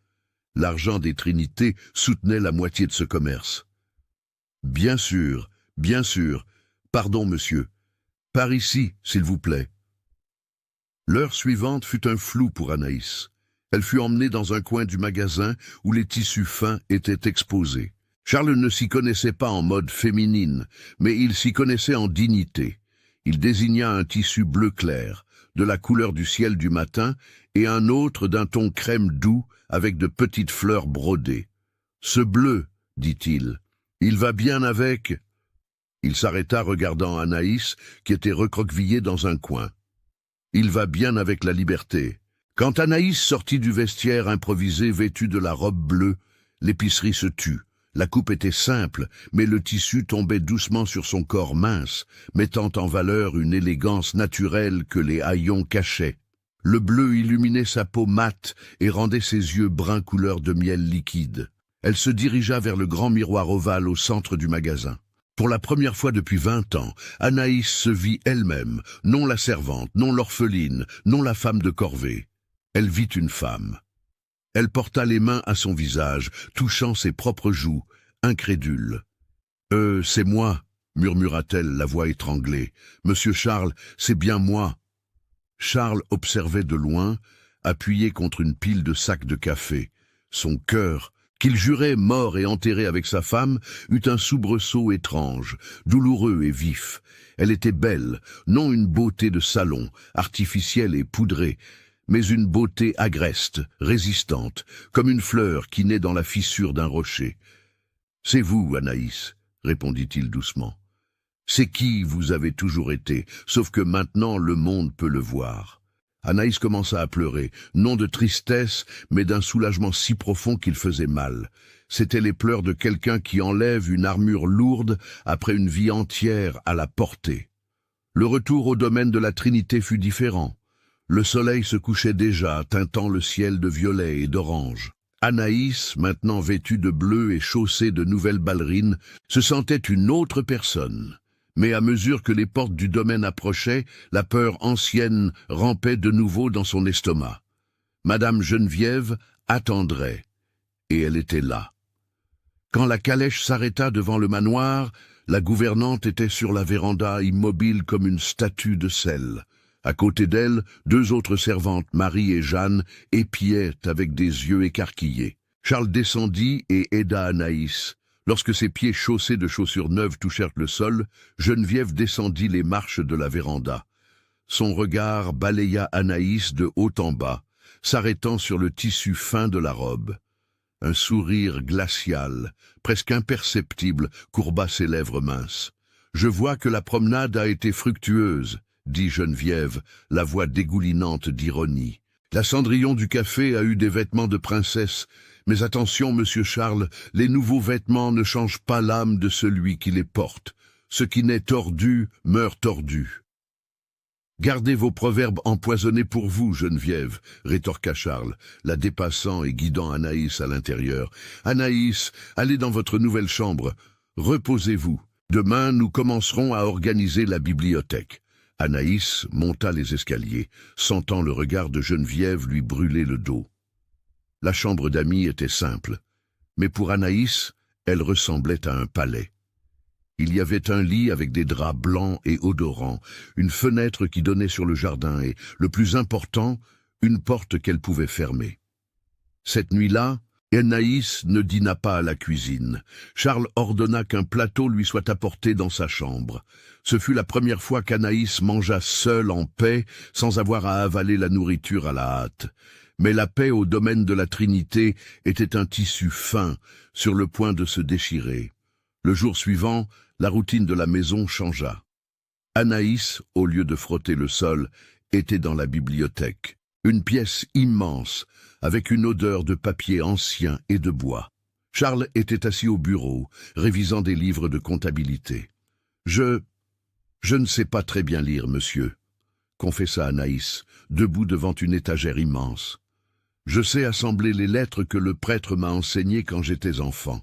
L'argent des Trinités soutenait la moitié de ce commerce. « Bien sûr, bien sûr. Pardon, monsieur. Par ici, s'il vous plaît. » L'heure suivante fut un flou pour Anaïs. Elle fut emmenée dans un coin du magasin où les tissus fins étaient exposés. Charles ne s'y connaissait pas en mode féminine, mais il s'y connaissait en dignité. Il désigna un tissu bleu clair, de la couleur du ciel du matin, et un autre d'un ton crème doux avec de petites fleurs brodées. « Ce bleu, dit-il, Il va bien avec... Il s'arrêta regardant Anaïs, qui était recroquevillée dans un coin. Il va bien avec la liberté. Quand Anaïs sortit du vestiaire improvisé vêtue de la robe bleue, l'épicerie se tut. La coupe était simple, mais le tissu tombait doucement sur son corps mince, mettant en valeur une élégance naturelle que les haillons cachaient. Le bleu illuminait sa peau mate et rendait ses yeux bruns couleur de miel liquide. Elle se dirigea vers le grand miroir ovale au centre du magasin. Pour la première fois depuis 20 ans, Anaïs se vit elle-même, non la servante, non l'orpheline, non la femme de corvée. Elle vit une femme. Elle porta les mains à son visage, touchant ses propres joues, incrédule. « C'est moi », murmura-t-elle, la voix étranglée. « Monsieur Charles, c'est bien moi. » Charles observait de loin, appuyé contre une pile de sacs de café. Son cœur, qu'il jurait mort et enterré avec sa femme, eut un soubresaut étrange, douloureux et vif. Elle était belle, non une beauté de salon, artificielle et poudrée, mais une beauté agreste, résistante, comme une fleur qui naît dans la fissure d'un rocher. « C'est vous, Anaïs, » répondit-il doucement. « C'est qui vous avez toujours été, sauf que maintenant le monde peut le voir. » Anaïs commença à pleurer, non de tristesse, mais d'un soulagement si profond qu'il faisait mal. C'étaient les pleurs de quelqu'un qui enlève une armure lourde après une vie entière à la porter. Le retour au domaine de la Trinité fut différent. Le soleil se couchait déjà, teintant le ciel de violet et d'orange. Anaïs, maintenant vêtue de bleu et chaussée de nouvelles ballerines, se sentait une autre personne. Mais à mesure que les portes du domaine approchaient, la peur ancienne rampait de nouveau dans son estomac. Madame Geneviève attendrait, et elle était là. Quand la calèche s'arrêta devant le manoir, la gouvernante était sur la véranda, immobile comme une statue de sel. À côté d'elle, 2 autres servantes, Marie et Jeanne, épiaient avec des yeux écarquillés. Charles descendit et aida Anaïs. Lorsque ses pieds chaussés de chaussures neuves touchèrent le sol, Geneviève descendit les marches de la véranda. Son regard balaya Anaïs de haut en bas, s'arrêtant sur le tissu fin de la robe. Un sourire glacial, presque imperceptible, courba ses lèvres minces. « Je vois que la promenade a été fructueuse, » dit Geneviève, la voix dégoulinante d'ironie. « La Cendrillon du café a eu des vêtements de princesse, mais attention, monsieur Charles, les nouveaux vêtements ne changent pas l'âme de celui qui les porte. Ce qui naît tordu meurt tordu. » « Gardez vos proverbes empoisonnés pour vous, Geneviève, » rétorqua Charles, la dépassant et guidant Anaïs à l'intérieur. « Anaïs, allez dans votre nouvelle chambre. Reposez-vous. Demain, nous commencerons à organiser la bibliothèque. » Anaïs monta les escaliers, sentant le regard de Geneviève lui brûler le dos. La chambre d'amis était simple, mais pour Anaïs, elle ressemblait à un palais. Il y avait un lit avec des draps blancs et odorants, une fenêtre qui donnait sur le jardin et, le plus important, une porte qu'elle pouvait fermer. Cette nuit-là, Anaïs ne dîna pas à la cuisine. Charles ordonna qu'un plateau lui soit apporté dans sa chambre. Ce fut la première fois qu'Anaïs mangea seule en paix, sans avoir à avaler la nourriture à la hâte. Mais la paix au domaine de la Trinité était un tissu fin, sur le point de se déchirer. Le jour suivant, la routine de la maison changea. Anaïs, au lieu de frotter le sol, était dans la bibliothèque. Une pièce immense, avec une odeur de papier ancien et de bois. Charles était assis au bureau, révisant des livres de comptabilité. « Je ne sais pas très bien lire, monsieur, » confessa Anaïs, debout devant une étagère immense. « Je sais assembler les lettres que le prêtre m'a enseignées quand j'étais enfant. »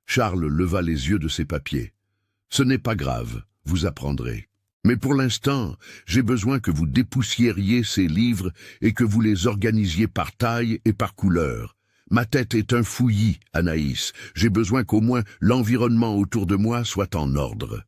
Charles leva les yeux de ses papiers. « Ce n'est pas grave, vous apprendrez. Mais pour l'instant, j'ai besoin que vous dépoussiériez ces livres et que vous les organisiez par taille et par couleur. Ma tête est un fouillis, Anaïs. J'ai besoin qu'au moins l'environnement autour de moi soit en ordre. »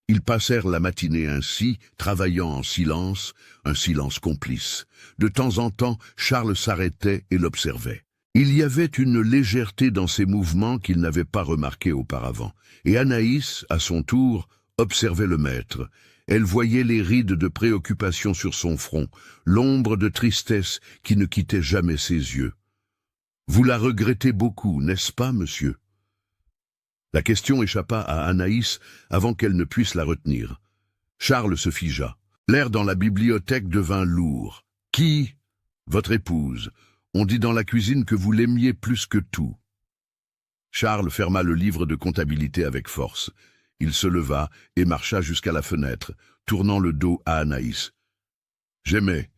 Ils passèrent la matinée ainsi, travaillant en silence, un silence complice. De temps en temps, Charles s'arrêtait et l'observait. Il y avait une légèreté dans ses mouvements qu'il n'avait pas remarquée auparavant. Et Anaïs, à son tour, observait le maître. Elle voyait les rides de préoccupation sur son front, l'ombre de tristesse qui ne quittait jamais ses yeux. « Vous la regrettez beaucoup, n'est-ce pas, monsieur ?» La question échappa à Anaïs avant qu'elle ne puisse la retenir. Charles se figea. L'air dans la bibliothèque devint lourd. « Qui ? Votre épouse. On dit dans la cuisine que vous l'aimiez plus que tout. » Charles ferma le livre de comptabilité avec force. Il se leva et marcha jusqu'à la fenêtre, tournant le dos à Anaïs. « J'aimais.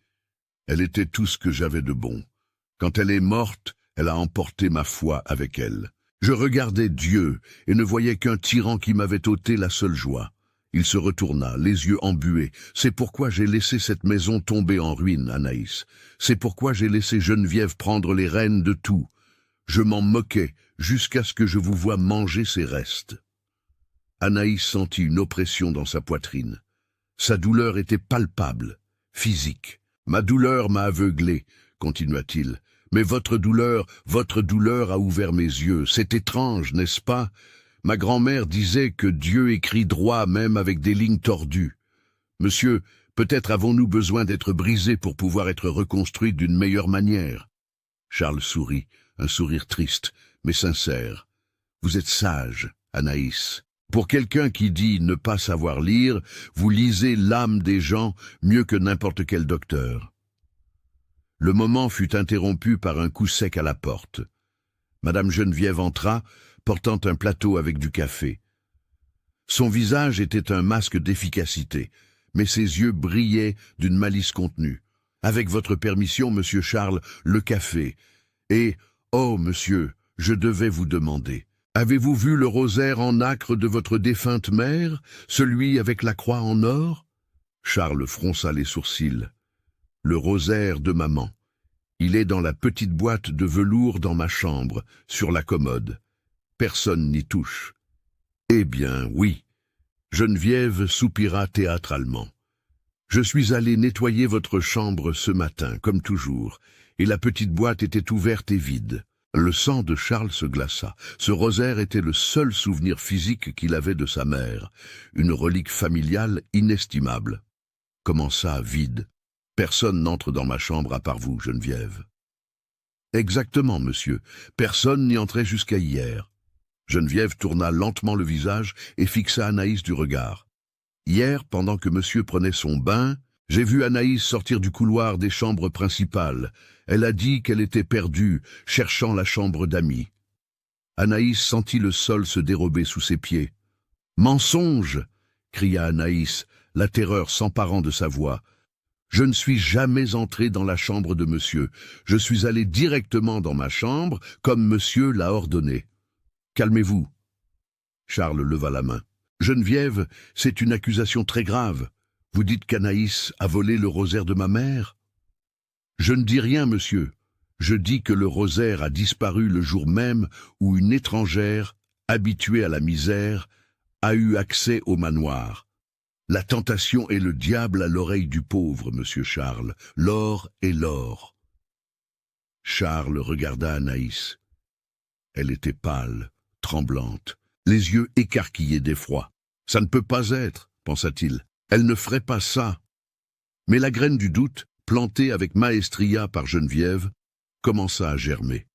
Elle était tout ce que j'avais de bon. Quand elle est morte, elle a emporté ma foi avec elle. Je regardais Dieu et ne voyais qu'un tyran qui m'avait ôté la seule joie. Il se retourna, les yeux embués. C'est pourquoi j'ai laissé cette maison tomber en ruine, Anaïs. C'est pourquoi j'ai laissé Geneviève prendre les rênes de tout. Je m'en moquais jusqu'à ce que je vous voie manger ses restes. » Anaïs sentit une oppression dans sa poitrine. Sa douleur était palpable, physique. « Ma douleur m'a aveuglé, » continua-t-il. « Mais votre douleur a ouvert mes yeux. C'est étrange, n'est-ce pas ? Ma grand-mère disait que Dieu écrit droit même avec des lignes tordues. Monsieur, peut-être avons-nous besoin d'être brisés pour pouvoir être reconstruits d'une meilleure manière. » Charles sourit, un sourire triste, mais sincère. « Vous êtes sage, Anaïs. Pour quelqu'un qui dit ne pas savoir lire, vous lisez l'âme des gens mieux que n'importe quel docteur. » Le moment fut interrompu par un coup sec à la porte. Madame Geneviève entra, portant un plateau avec du café. Son visage était un masque d'efficacité, mais ses yeux brillaient d'une malice contenue. « Avec votre permission, monsieur Charles, le café. Et, oh, monsieur, je devais vous demander. Avez-vous vu le rosaire en nacre de votre défunte mère, celui avec la croix en or ?» Charles fronça les sourcils. « Le rosaire de maman. Il est dans la petite boîte de velours dans ma chambre, sur la commode. Personne n'y touche. » « Eh bien, oui. » Geneviève soupira théâtralement. « Je suis allé nettoyer votre chambre ce matin, comme toujours, et la petite boîte était ouverte et vide. » Le sang de Charles se glaça. Ce rosaire était le seul souvenir physique qu'il avait de sa mère, une relique familiale inestimable. « Comment ça, vide ? Personne n'entre dans ma chambre à part vous, Geneviève. »« Exactement, monsieur. Personne n'y entrait jusqu'à hier. » Geneviève tourna lentement le visage et fixa Anaïs du regard. « Hier, pendant que monsieur prenait son bain, j'ai vu Anaïs sortir du couloir des chambres principales. Elle a dit qu'elle était perdue, cherchant la chambre d'amis. » Anaïs sentit le sol se dérober sous ses pieds. « Mensonge !» cria Anaïs, la terreur s'emparant de sa voix. « Je ne suis jamais entrée dans la chambre de monsieur. Je suis allée directement dans ma chambre, comme monsieur l'a ordonné. Calmez-vous. » Charles leva la main. « Geneviève, c'est une accusation très grave. Vous dites qu'Anaïs a volé le rosaire de ma mère ? » ?»« Je ne dis rien, monsieur. Je dis que le rosaire a disparu le jour même où une étrangère, habituée à la misère, a eu accès au manoir. La tentation est le diable à l'oreille du pauvre, monsieur Charles. L'or est l'or. » Charles regarda Anaïs. Elle était pâle, tremblante, les yeux écarquillés d'effroi. « Ça ne peut pas être, pensa-t-il. Elle ne ferait pas ça. » Mais la graine du doute, plantée avec maestria par Geneviève, commença à germer.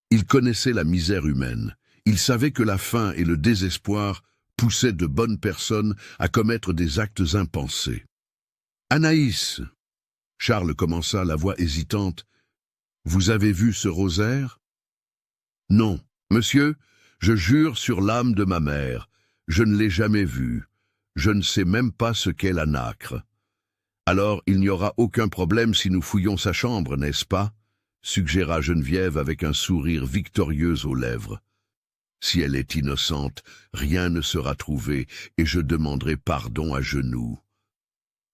Il connaissait la misère humaine. Il savait que la faim et le désespoir poussaient de bonnes personnes à commettre des actes impensés. « Anaïs !» Charles commença, la voix hésitante. « Vous avez vu ce rosaire ?»« Non, monsieur, je jure sur l'âme de ma mère. Je ne l'ai jamais vu. Je ne sais même pas ce qu'est la nacre. »« Alors, il n'y aura aucun problème si nous fouillons sa chambre, n'est-ce pas ?» suggéra Geneviève avec un sourire victorieux aux lèvres. « Si elle est innocente, rien ne sera trouvé, et je demanderai pardon à genoux. »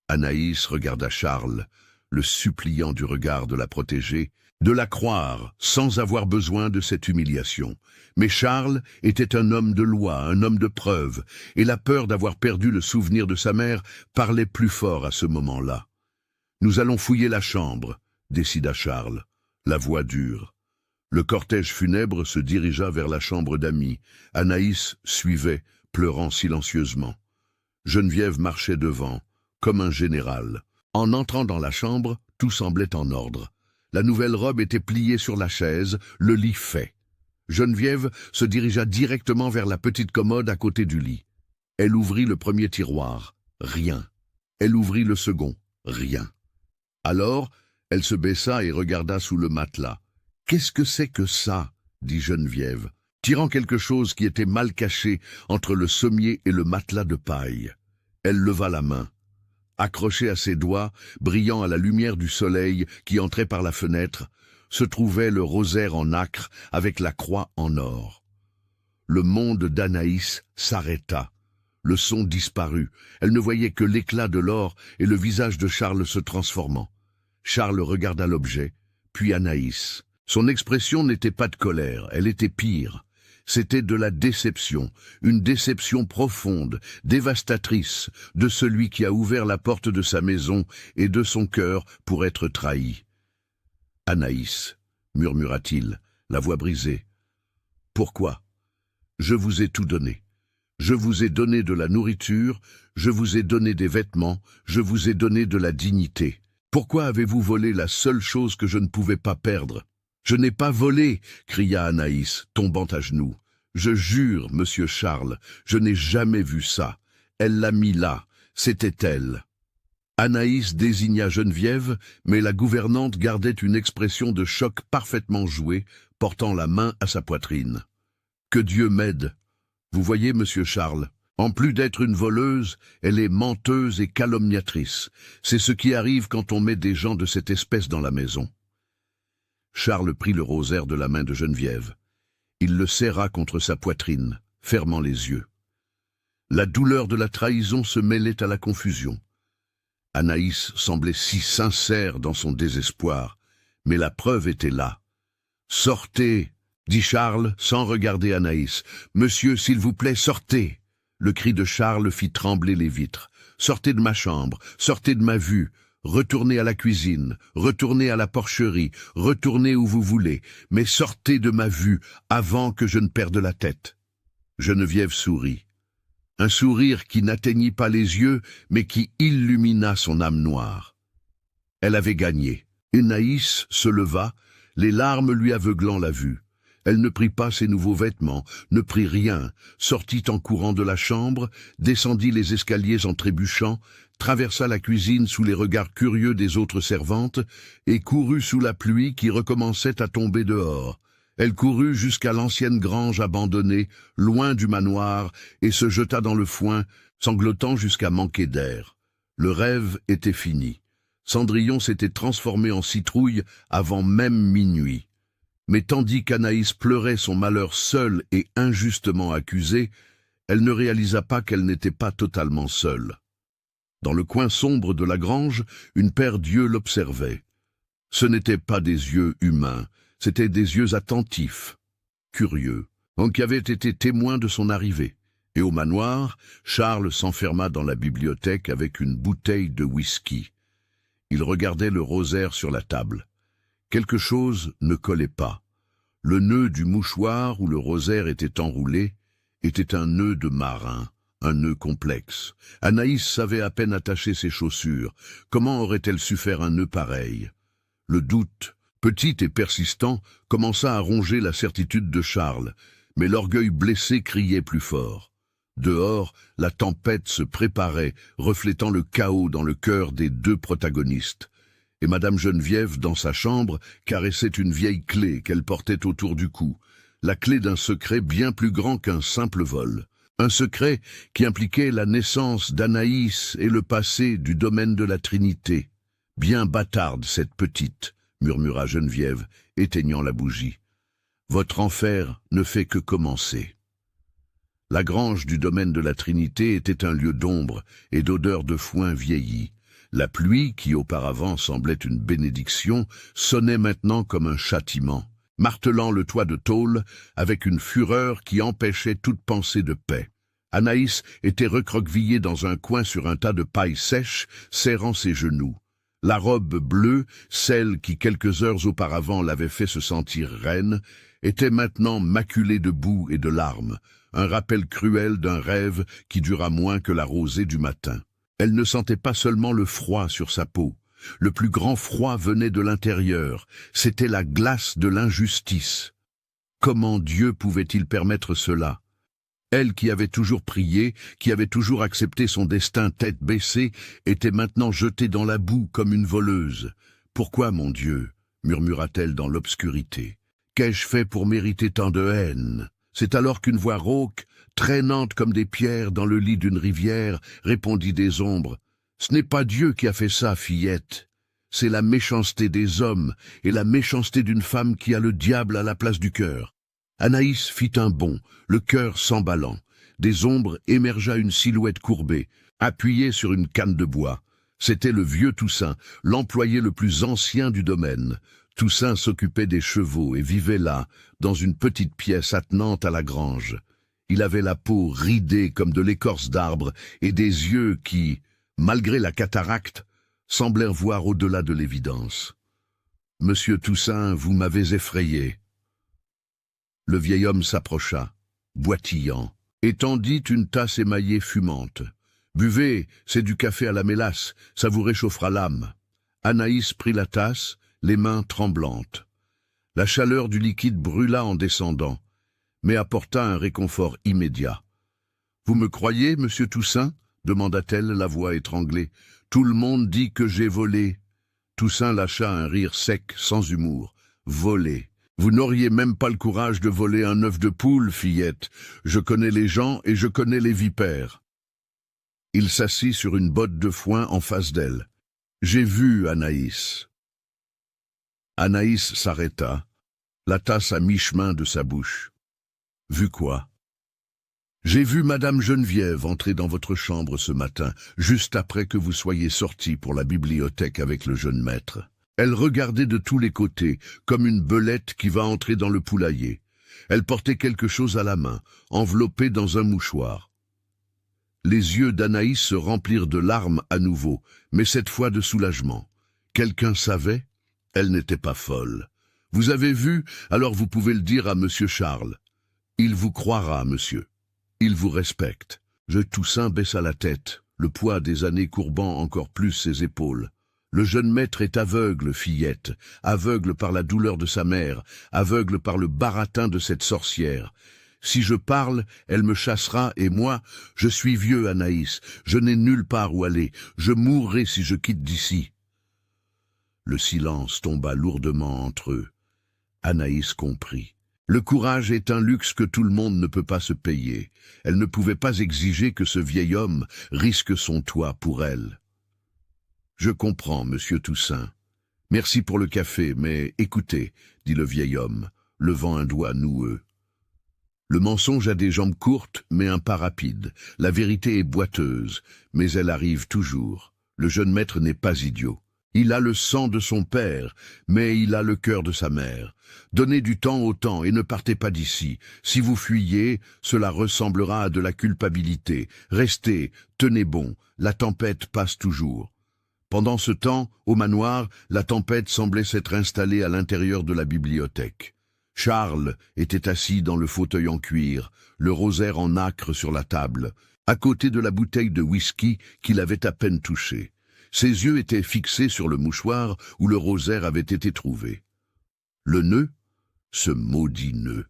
Anaïs regarda Charles, le suppliant du regard de la protégée, de la croire sans avoir besoin de cette humiliation. Mais Charles était un homme de loi, un homme de preuve, et la peur d'avoir perdu le souvenir de sa mère parlait plus fort à ce moment-là. « Nous allons fouiller la chambre, » décida Charles, la voix dure. Le cortège funèbre se dirigea vers la chambre d'amis. Anaïs suivait, pleurant silencieusement. Geneviève marchait devant, comme un général. En entrant dans la chambre, tout semblait en ordre. La nouvelle robe était pliée sur la chaise, le lit fait. Geneviève se dirigea directement vers la petite commode à côté du lit. Elle ouvrit le premier tiroir. Rien. Elle ouvrit le second. Rien. Alors, elle se baissa et regarda sous le matelas. « Qu'est-ce que c'est que ça ?» dit Geneviève, tirant quelque chose qui était mal caché entre le sommier et le matelas de paille. Elle leva la main. Accroché à ses doigts, brillant à la lumière du soleil qui entrait par la fenêtre, se trouvait le rosaire en nacre avec la croix en or. Le monde d'Anaïs s'arrêta. Le son disparut. Elle ne voyait que l'éclat de l'or et le visage de Charles se transformant. Charles regarda l'objet, puis Anaïs. Son expression n'était pas de colère, elle était pire. C'était de la déception, une déception profonde, dévastatrice, de celui qui a ouvert la porte de sa maison et de son cœur pour être trahi. « Anaïs, murmura-t-il, la voix brisée. « Pourquoi? Je vous ai tout donné. Je vous ai donné de la nourriture, je vous ai donné des vêtements, je vous ai donné de la dignité. Pourquoi avez-vous volé la seule chose que je ne pouvais pas perdre? » « Je n'ai pas volé !» cria Anaïs, tombant à genoux. « Je jure, monsieur Charles, je n'ai jamais vu ça. Elle l'a mis là, c'était elle. » Anaïs désigna Geneviève, mais la gouvernante gardait une expression de choc parfaitement jouée, portant la main à sa poitrine. « Que Dieu m'aide. Vous voyez, monsieur Charles, en plus d'être une voleuse, elle est menteuse et calomniatrice. C'est ce qui arrive quand on met des gens de cette espèce dans la maison. » Charles prit le rosaire de la main de Geneviève. Il le serra contre sa poitrine, fermant les yeux. La douleur de la trahison se mêlait à la confusion. Anaïs semblait si sincère dans son désespoir, mais la preuve était là. « Sortez !» dit Charles sans regarder Anaïs. « Monsieur, s'il vous plaît, sortez !» Le cri de Charles fit trembler les vitres. « Sortez de ma chambre, sortez de ma vue !» Retournez à la cuisine, retournez à la porcherie, retournez où vous voulez, mais sortez de ma vue avant que je ne perde la tête. » Geneviève sourit. Un sourire qui n'atteignit pas les yeux, mais qui illumina son âme noire. Elle avait gagné. Anaïs se leva, les larmes lui aveuglant la vue. Elle ne prit pas ses nouveaux vêtements, ne prit rien, sortit en courant de la chambre, descendit les escaliers en trébuchant, traversa la cuisine sous les regards curieux des autres servantes et courut sous la pluie qui recommençait à tomber dehors. Elle courut jusqu'à l'ancienne grange abandonnée, loin du manoir, et se jeta dans le foin, sanglotant jusqu'à manquer d'air. Le rêve était fini. Cendrillon s'était transformé en citrouille avant même minuit. Mais tandis qu'Anaïs pleurait son malheur seule et injustement accusée, elle ne réalisa pas qu'elle n'était pas totalement seule. Dans le coin sombre de la grange, une paire d'yeux l'observait. Ce n'étaient pas des yeux humains, c'étaient des yeux attentifs, curieux, qui avaient été témoins de son arrivée. Et au manoir, Charles s'enferma dans la bibliothèque avec une bouteille de whisky. Il regardait le rosaire sur la table. Quelque chose ne collait pas. Le nœud du mouchoir où le rosaire était enroulé était un nœud de marin, un nœud complexe. Anaïs savait à peine attacher ses chaussures. Comment aurait-elle su faire un nœud pareil? Le doute, petit et persistant, commença à ronger la certitude de Charles, mais l'orgueil blessé criait plus fort. Dehors, la tempête se préparait, reflétant le chaos dans le cœur des deux protagonistes. Et Madame Geneviève, dans sa chambre, caressait une vieille clé qu'elle portait autour du cou, la clé d'un secret bien plus grand qu'un simple vol. Un secret qui impliquait la naissance d'Anaïs et le passé du domaine de la Trinité. « Bien bâtarde, cette petite !» murmura Geneviève, éteignant la bougie. « Votre enfer ne fait que commencer. » La grange du domaine de la Trinité était un lieu d'ombre et d'odeur de foin vieilli. La pluie, qui auparavant semblait une bénédiction, sonnait maintenant comme un châtiment, martelant le toit de tôle avec une fureur qui empêchait toute pensée de paix. Anaïs était recroquevillée dans un coin sur un tas de paille sèche, serrant ses genoux. La robe bleue, celle qui quelques heures auparavant l'avait fait se sentir reine, était maintenant maculée de boue et de larmes, un rappel cruel d'un rêve qui dura moins que la rosée du matin. Elle ne sentait pas seulement le froid sur sa peau. Le plus grand froid venait de l'intérieur. C'était la glace de l'injustice. Comment Dieu pouvait-il permettre cela? Elle qui avait toujours prié, qui avait toujours accepté son destin tête baissée, était maintenant jetée dans la boue comme une voleuse. « Pourquoi, mon Dieu ?» murmura-t-elle dans l'obscurité. « Qu'ai-je fait pour mériter tant de haine ?» C'est alors qu'une voix rauque, traînante comme des pierres dans le lit d'une rivière, répondit des ombres. « Ce n'est pas Dieu qui a fait ça, fillette. C'est la méchanceté des hommes et la méchanceté d'une femme qui a le diable à la place du cœur. » Anaïs fit un bond, le cœur s'emballant. Des ombres émergea une silhouette courbée, appuyée sur une canne de bois. C'était le vieux Toussaint, l'employé le plus ancien du domaine. Toussaint s'occupait des chevaux et vivait là, dans une petite pièce attenante à la grange. Il avait la peau ridée comme de l'écorce d'arbre et des yeux qui, malgré la cataracte, semblèrent voir au-delà de l'évidence. « Monsieur Toussaint, vous m'avez effrayé. » Le vieil homme s'approcha, boitillant, et tendit une tasse émaillée fumante. « Buvez, c'est du café à la mélasse, ça vous réchauffera l'âme. » Anaïs prit la tasse, les mains tremblantes. La chaleur du liquide brûla en descendant, mais apporta un réconfort immédiat. « Vous me croyez, monsieur Toussaint ?» demanda-t-elle, la voix étranglée. « Tout le monde dit que j'ai volé. » Toussaint lâcha un rire sec, sans humour. « Voler. Vous n'auriez même pas le courage de voler un œuf de poule, fillette. Je connais les gens et je connais les vipères. » Il s'assit sur une botte de foin en face d'elle. « J'ai vu Anaïs. » Anaïs s'arrêta, la tasse à mi-chemin de sa bouche. « Vu quoi ?»« J'ai vu Madame Geneviève entrer dans votre chambre ce matin, juste après que vous soyez sorti pour la bibliothèque avec le jeune maître. Elle regardait de tous les côtés, comme une belette qui va entrer dans le poulailler. Elle portait quelque chose à la main, enveloppé dans un mouchoir. » Les yeux d'Anaïs se remplirent de larmes à nouveau, mais cette fois de soulagement. Quelqu'un savait? Elle n'était pas folle. « Vous avez vu? Alors vous pouvez le dire à Monsieur Charles. Il vous croira, monsieur. Il vous respecte. » Toussaint baissa la tête, le poids des années courbant encore plus ses épaules. « Le jeune maître est aveugle, fillette, aveugle par la douleur de sa mère, aveugle par le baratin de cette sorcière. Si je parle, elle me chassera, et moi, je suis vieux, Anaïs, je n'ai nulle part où aller, je mourrai si je quitte d'ici. » Le silence tomba lourdement entre eux. Anaïs comprit. Le courage est un luxe que tout le monde ne peut pas se payer. Elle ne pouvait pas exiger que ce vieil homme risque son toit pour elle. « Je comprends, monsieur Toussaint. Merci pour le café, mais écoutez, dit le vieil homme, levant un doigt noueux. Le mensonge a des jambes courtes, mais un pas rapide. La vérité est boiteuse, mais elle arrive toujours. Le jeune maître n'est pas idiot. Il a le sang de son père, mais il a le cœur de sa mère. Donnez du temps au temps et ne partez pas d'ici. Si vous fuyez, cela ressemblera à de la culpabilité. Restez, tenez bon, la tempête passe toujours. » Pendant ce temps, au manoir, la tempête semblait s'être installée à l'intérieur de la bibliothèque. Charles était assis dans le fauteuil en cuir, le rosaire en nacre sur la table, à côté de la bouteille de whisky qu'il avait à peine touchée. Ses yeux étaient fixés sur le mouchoir où le rosaire avait été trouvé. Le nœud? Ce maudit nœud.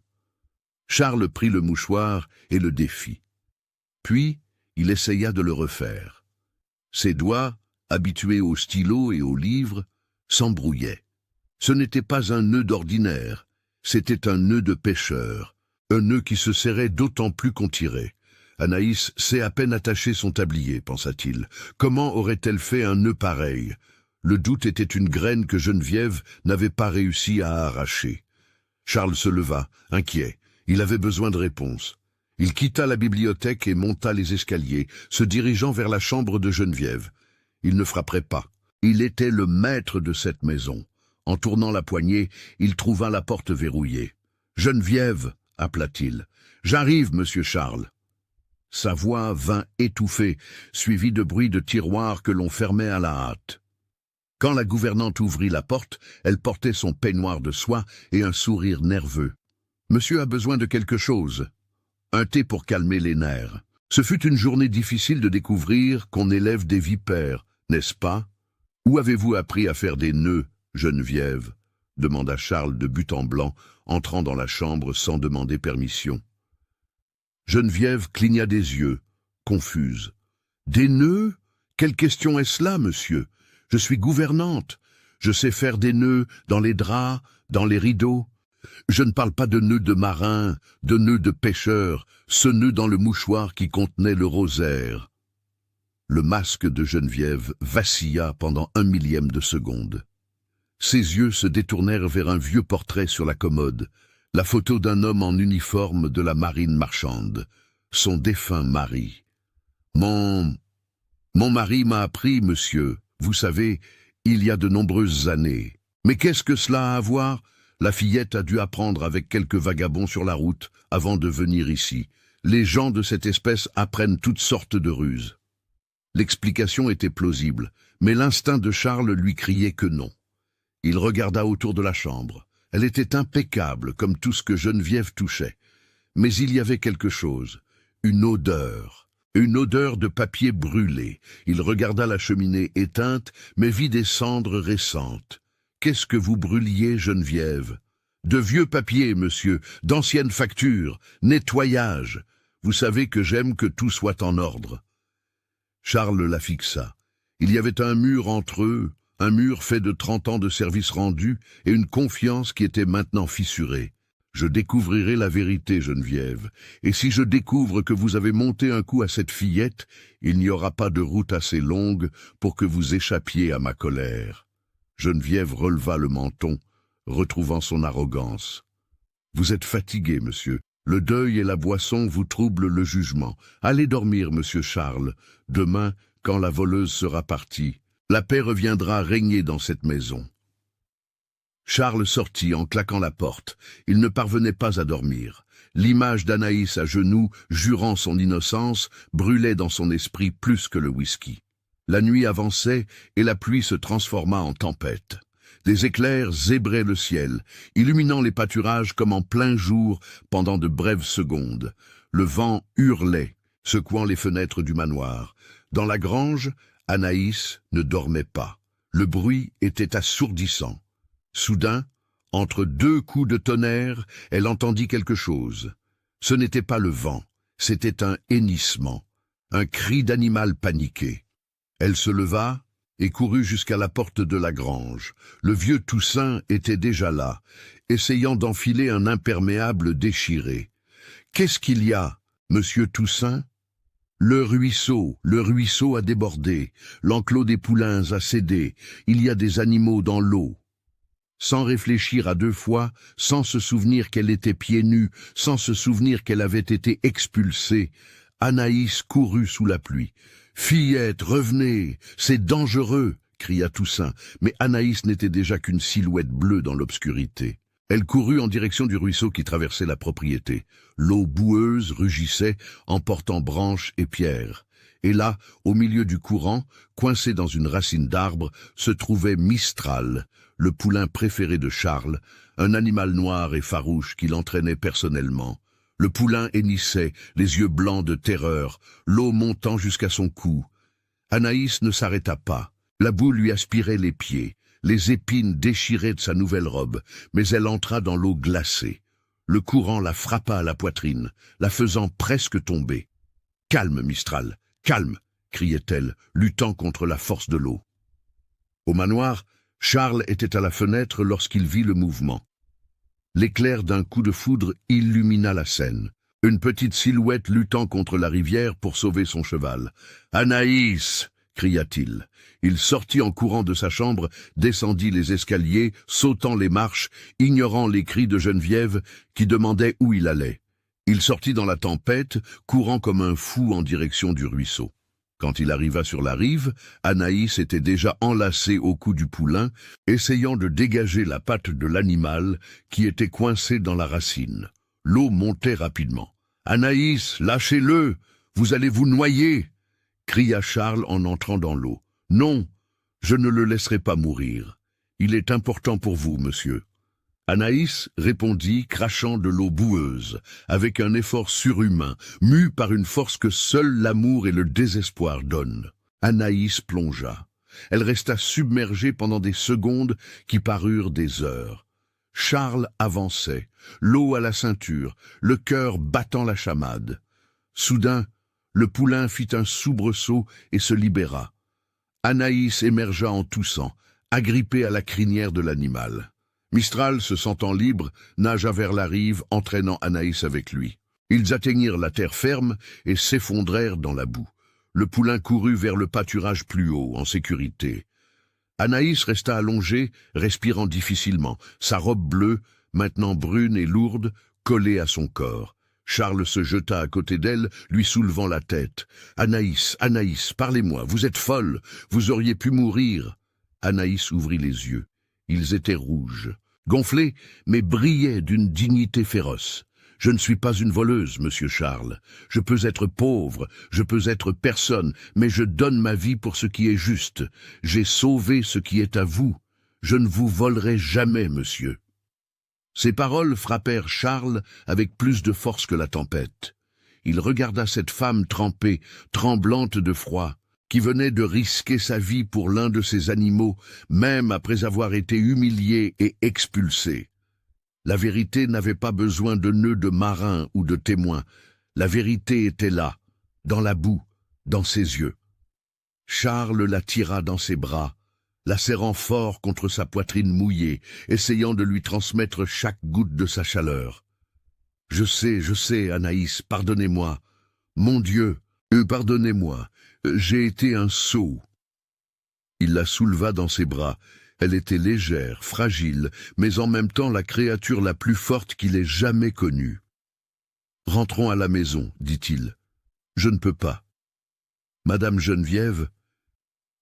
Charles prit le mouchoir et le défit. Puis, il essaya de le refaire. Ses doigts, habitués au stylo et aux livres, s'embrouillaient. Ce n'était pas un nœud d'ordinaire, c'était un nœud de pêcheur, un nœud qui se serrait d'autant plus qu'on tirait. Anaïs sait à peine attacher son tablier, pensa-t-il. Comment aurait-elle fait un nœud pareil? Le doute était une graine que Geneviève n'avait pas réussi à arracher. Charles se leva, inquiet. Il avait besoin de réponses. Il quitta la bibliothèque et monta les escaliers, se dirigeant vers la chambre de Geneviève. Il ne frapperait pas. Il était le maître de cette maison. En tournant la poignée, il trouva la porte verrouillée. « Geneviève !» appela-t-il. « J'arrive, monsieur Charles !» Sa voix vint étouffée, suivie de bruits de tiroirs que l'on fermait à la hâte. Quand la gouvernante ouvrit la porte, elle portait son peignoir de soie et un sourire nerveux. « Monsieur a besoin de quelque chose. » Un thé pour calmer les nerfs. Ce fut une journée difficile de découvrir qu'on élève des vipères, n'est-ce pas? Où avez-vous appris à faire des nœuds, Geneviève? Demanda Charles de but en blanc, entrant dans la chambre sans demander permission. Geneviève cligna des yeux, confuse. « Des nœuds? Quelle question est-ce là, monsieur? Je suis gouvernante. Je sais faire des nœuds dans les draps, dans les rideaux. Je ne parle pas de nœuds de marin, de nœuds de pêcheur, ce nœud dans le mouchoir qui contenait le rosaire. » Le masque de Geneviève vacilla pendant 1/1000 de seconde. Ses yeux se détournèrent vers un vieux portrait sur la commode, la photo d'un homme en uniforme de la marine marchande, son défunt mari. « Mon mari m'a appris, monsieur, vous savez, il y a de nombreuses années. Mais qu'est-ce que cela a à voir? La fillette a dû apprendre avec quelques vagabonds sur la route avant de venir ici. Les gens de cette espèce apprennent toutes sortes de ruses. » L'explication était plausible, mais l'instinct de Charles lui criait que non. Il regarda autour de la chambre. Elle était impeccable, comme tout ce que Geneviève touchait. Mais il y avait quelque chose, une odeur de papier brûlé. Il regarda la cheminée éteinte, mais vit des cendres récentes. « Qu'est-ce que vous brûliez, Geneviève? »« De vieux papiers, monsieur, d'anciennes factures, nettoyage. Vous savez que j'aime que tout soit en ordre. » Charles la fixa. Il y avait un mur entre eux, un mur fait de 30 ans de service rendu et une confiance qui était maintenant fissurée. « Je découvrirai la vérité, Geneviève, et si je découvre que vous avez monté un coup à cette fillette, il n'y aura pas de route assez longue pour que vous échappiez à ma colère. » Geneviève releva le menton, retrouvant son arrogance. « Vous êtes fatigué, monsieur. Le deuil et la boisson vous troublent le jugement. Allez dormir, monsieur Charles. Demain, quand la voleuse sera partie, la paix reviendra régner dans cette maison. » Charles sortit en claquant la porte. Il ne parvenait pas à dormir. L'image d'Anaïs à genoux, jurant son innocence, brûlait dans son esprit plus que le whisky. La nuit avançait et la pluie se transforma en tempête. Des éclairs zébraient le ciel, illuminant les pâturages comme en plein jour pendant de brèves secondes. Le vent hurlait, secouant les fenêtres du manoir. Dans la grange, Anaïs ne dormait pas. Le bruit était assourdissant. Soudain, entre deux coups de tonnerre, elle entendit quelque chose. Ce n'était pas le vent, c'était un hennissement, un cri d'animal paniqué. Elle se leva et courut jusqu'à la porte de la grange. Le vieux Toussaint était déjà là, essayant d'enfiler un imperméable déchiré. « Qu'est-ce qu'il y a, monsieur Toussaint ?»« Le ruisseau a débordé, l'enclos des poulains a cédé, il y a des animaux dans l'eau. » Sans réfléchir à 2 fois, sans se souvenir qu'elle était pieds nus, sans se souvenir qu'elle avait été expulsée, Anaïs courut sous la pluie. « Fillette, revenez, c'est dangereux !» cria Toussaint, mais Anaïs n'était déjà qu'une silhouette bleue dans l'obscurité. Elle courut en direction du ruisseau qui traversait la propriété. L'eau boueuse rugissait, emportant branches et pierres. Et là, au milieu du courant, coincé dans une racine d'arbre, se trouvait Mistral, le poulain préféré de Charles, un animal noir et farouche qui l'entraînait personnellement. Le poulain hennissait, les yeux blancs de terreur, l'eau montant jusqu'à son cou. Anaïs ne s'arrêta pas. La boue lui aspirait les pieds, les épines déchirées de sa nouvelle robe, mais elle entra dans l'eau glacée. Le courant la frappa à la poitrine, la faisant presque tomber. « Calme, Mistral, calme !» criait-elle, luttant contre la force de l'eau. Au manoir, Charles était à la fenêtre lorsqu'il vit le mouvement. L'éclair d'un coup de foudre illumina la scène. Une petite silhouette luttant contre la rivière pour sauver son cheval. « Anaïs !» cria-t-il. Il sortit en courant de sa chambre, descendit les escaliers, sautant les marches, ignorant les cris de Geneviève qui demandait où il allait. Il sortit dans la tempête, courant comme un fou en direction du ruisseau. Quand il arriva sur la rive, Anaïs était déjà enlacée au cou du poulain, essayant de dégager la patte de l'animal qui était coincé dans la racine. L'eau montait rapidement. « Anaïs, lâchez-le! Vous allez vous noyer !» cria Charles en entrant dans l'eau. « Non, je ne le laisserai pas mourir. Il est important pour vous, monsieur. » Anaïs répondit, crachant de l'eau boueuse, avec un effort surhumain, mue par une force que seul l'amour et le désespoir donnent. Anaïs plongea. Elle resta submergée pendant des secondes qui parurent des heures. Charles avançait, l'eau à la ceinture, le cœur battant la chamade. Soudain, le poulain fit un soubresaut et se libéra. Anaïs émergea en toussant, agrippée à la crinière de l'animal. Mistral, se sentant libre, nagea vers la rive, entraînant Anaïs avec lui. Ils atteignirent la terre ferme et s'effondrèrent dans la boue. Le poulain courut vers le pâturage plus haut, en sécurité. Anaïs resta allongée, respirant difficilement, sa robe bleue, maintenant brune et lourde, collée à son corps. Charles se jeta à côté d'elle, lui soulevant la tête. « Anaïs, Anaïs, parlez-moi, vous êtes folle, vous auriez pu mourir. » Anaïs ouvrit les yeux. Ils étaient rouges, gonflés, mais brillaient d'une dignité féroce. « Je ne suis pas une voleuse, monsieur Charles. Je peux être pauvre, je peux être personne, mais je donne ma vie pour ce qui est juste. J'ai sauvé ce qui est à vous. Je ne vous volerai jamais, monsieur. » Ces paroles frappèrent Charles avec plus de force que la tempête. Il regarda cette femme trempée, tremblante de froid, qui venait de risquer sa vie pour l'un de ces animaux, même après avoir été humiliée et expulsée. La vérité n'avait pas besoin de nœuds de marin ou de témoins. La vérité était là, dans la boue, dans ses yeux. Charles la tira dans ses bras, la serrant fort contre sa poitrine mouillée, essayant de lui transmettre chaque goutte de sa chaleur. « Je sais, Anaïs, pardonnez-moi. Mon Dieu, pardonnez-moi, j'ai été un sot. » Il la souleva dans ses bras. Elle était légère, fragile, mais en même temps la créature la plus forte qu'il ait jamais connue. « Rentrons à la maison, dit-il. Je ne peux pas. Madame Geneviève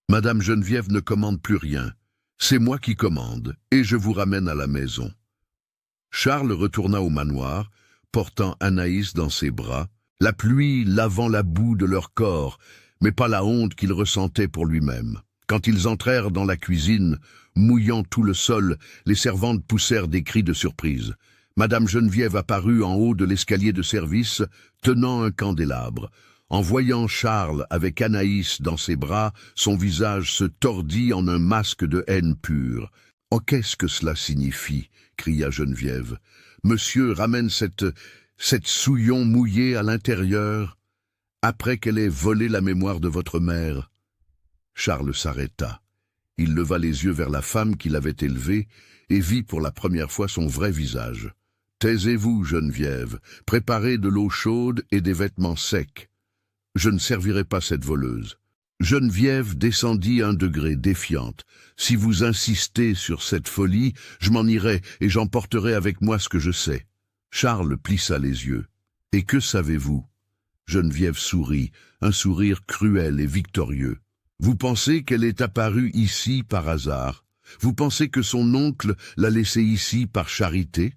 ne commande plus rien. C'est moi qui commande, et je vous ramène à la maison. » Charles retourna au manoir, portant Anaïs dans ses bras, la pluie lavant la boue de leur corps, mais pas la honte qu'il ressentait pour lui-même. Quand ils entrèrent dans la cuisine, mouillant tout le sol, les servantes poussèrent des cris de surprise. Madame Geneviève apparut en haut de l'escalier de service, tenant un candélabre. En voyant Charles avec Anaïs dans ses bras, son visage se tordit en un masque de haine pure. « Oh, qu'est-ce que cela signifie ?» cria Geneviève. « Monsieur ramène cette souillon mouillée à l'intérieur, après qu'elle ait volé la mémoire de votre mère. » Charles s'arrêta. Il leva les yeux vers la femme qui l'avait élevée et vit pour la première fois son vrai visage. « Taisez-vous, Geneviève, préparez de l'eau chaude et des vêtements secs. Je ne servirai pas cette voleuse. » Geneviève descendit 1 degré, défiante. « Si vous insistez sur cette folie, je m'en irai et j'emporterai avec moi ce que je sais. » Charles plissa les yeux. « Et que savez-vous » Geneviève sourit, un sourire cruel et victorieux. « Vous pensez qu'elle est apparue ici par hasard? Vous pensez que son oncle l'a laissée ici par charité ?»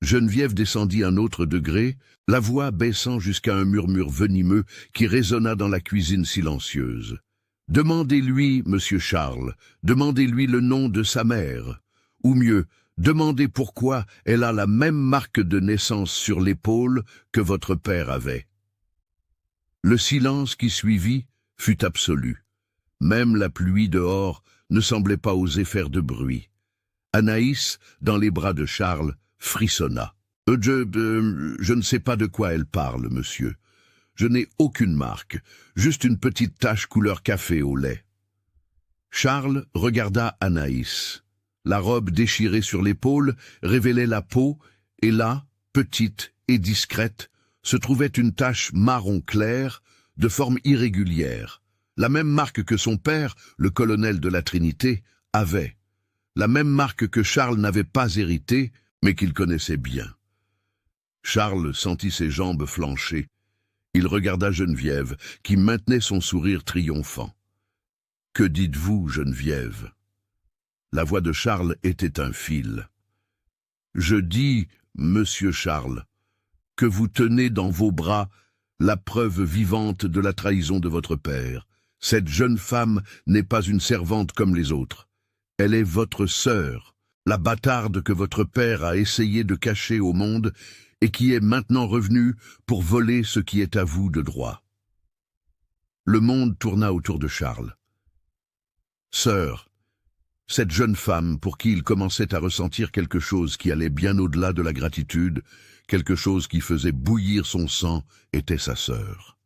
Geneviève descendit 1 autre degré, la voix baissant jusqu'à un murmure venimeux qui résonna dans la cuisine silencieuse. « Demandez-lui, monsieur Charles, demandez-lui le nom de sa mère. Ou mieux, demandez pourquoi elle a la même marque de naissance sur l'épaule que votre père avait. » Le silence qui suivit fut absolu. Même la pluie dehors ne semblait pas oser faire de bruit. Anaïs, dans les bras de Charles, frissonna. « Je ne sais pas de quoi elle parle, monsieur. Je n'ai aucune marque, juste une petite tache couleur café au lait. » Charles regarda Anaïs. La robe déchirée sur l'épaule révélait la peau, et là, petite et discrète, se trouvait une tache marron clair, de forme irrégulière, la même marque que son père, le colonel de la Trinité, avait, la même marque que Charles n'avait pas héritée, mais qu'il connaissait bien. Charles sentit ses jambes flancher. Il regarda Geneviève, qui maintenait son sourire triomphant. « Que dites-vous, Geneviève ?» La voix de Charles était un fil. « Je dis, monsieur Charles, que vous tenez dans vos bras la preuve vivante de la trahison de votre père. Cette jeune femme n'est pas une servante comme les autres. Elle est votre sœur, la bâtarde que votre père a essayé de cacher au monde et qui est maintenant revenue pour voler ce qui est à vous de droit. » Le monde tourna autour de Charles. « Sœur, Cette jeune femme, pour qui il commençait à ressentir quelque chose qui allait bien au-delà de la gratitude, quelque chose qui faisait bouillir son sang, était sa sœur.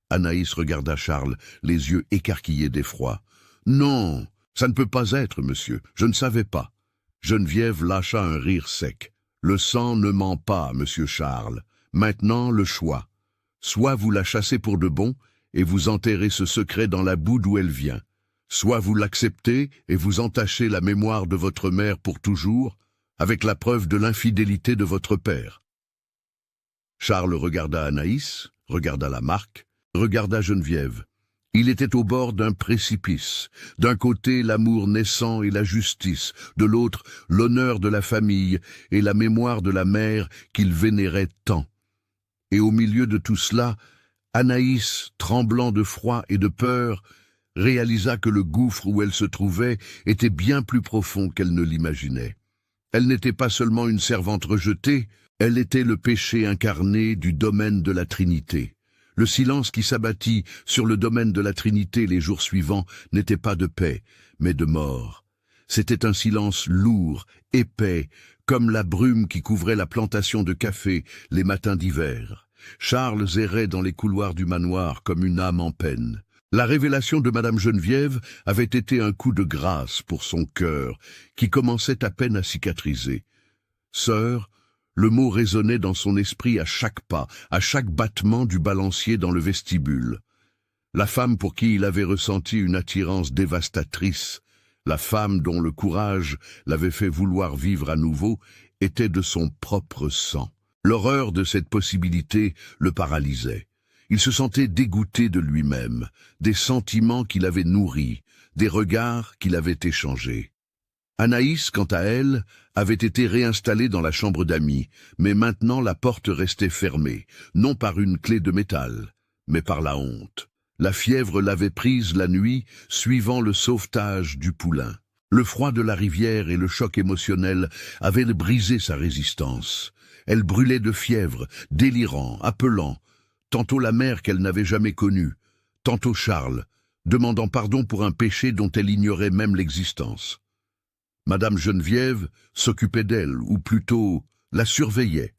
Anaïs regarda Charles, les yeux écarquillés d'effroi. « Non, ça ne peut pas être, monsieur, je ne savais pas. » Geneviève lâcha un rire sec. « Le sang ne ment pas, monsieur Charles. Maintenant, le choix. Soit vous la chassez pour de bon, et vous enterrez ce secret dans la boue d'où elle vient. Soit vous l'acceptez et vous entachez la mémoire de votre mère pour toujours, avec la preuve de l'infidélité de votre père. » Charles regarda Anaïs, regarda la marque, regarda Geneviève. Il était au bord d'un précipice. D'un côté, l'amour naissant et la justice, de l'autre, l'honneur de la famille et la mémoire de la mère qu'il vénérait tant. Et au milieu de tout cela, Anaïs, tremblant de froid et de peur, réalisa que le gouffre où elle se trouvait était bien plus profond qu'elle ne l'imaginait. Elle n'était pas seulement une servante rejetée, elle était le péché incarné du domaine de la Trinité. Le silence qui s'abattit sur le domaine de la Trinité les jours suivants n'était pas de paix, mais de mort. C'était un silence lourd, épais, comme la brume qui couvrait la plantation de café les matins d'hiver. Charles errait dans les couloirs du manoir comme une âme en peine. La révélation de Madame Geneviève avait été un coup de grâce pour son cœur, qui commençait à peine à cicatriser. Sœur, le mot résonnait dans son esprit à chaque pas, à chaque battement du balancier dans le vestibule. La femme pour qui il avait ressenti une attirance dévastatrice, la femme dont le courage l'avait fait vouloir vivre à nouveau, était de son propre sang. L'horreur de cette possibilité le paralysait. Il se sentait dégoûté de lui-même, des sentiments qu'il avait nourris, des regards qu'il avait échangés. Anaïs, quant à elle, avait été réinstallée dans la chambre d'amis, mais maintenant la porte restait fermée, non par une clé de métal, mais par la honte. La fièvre l'avait prise la nuit, suivant le sauvetage du poulain. Le froid de la rivière et le choc émotionnel avaient brisé sa résistance. Elle brûlait de fièvre, délirant, appelant, tantôt la mère qu'elle n'avait jamais connue, tantôt Charles, demandant pardon pour un péché dont elle ignorait même l'existence. Madame Geneviève s'occupait d'elle, ou plutôt la surveillait.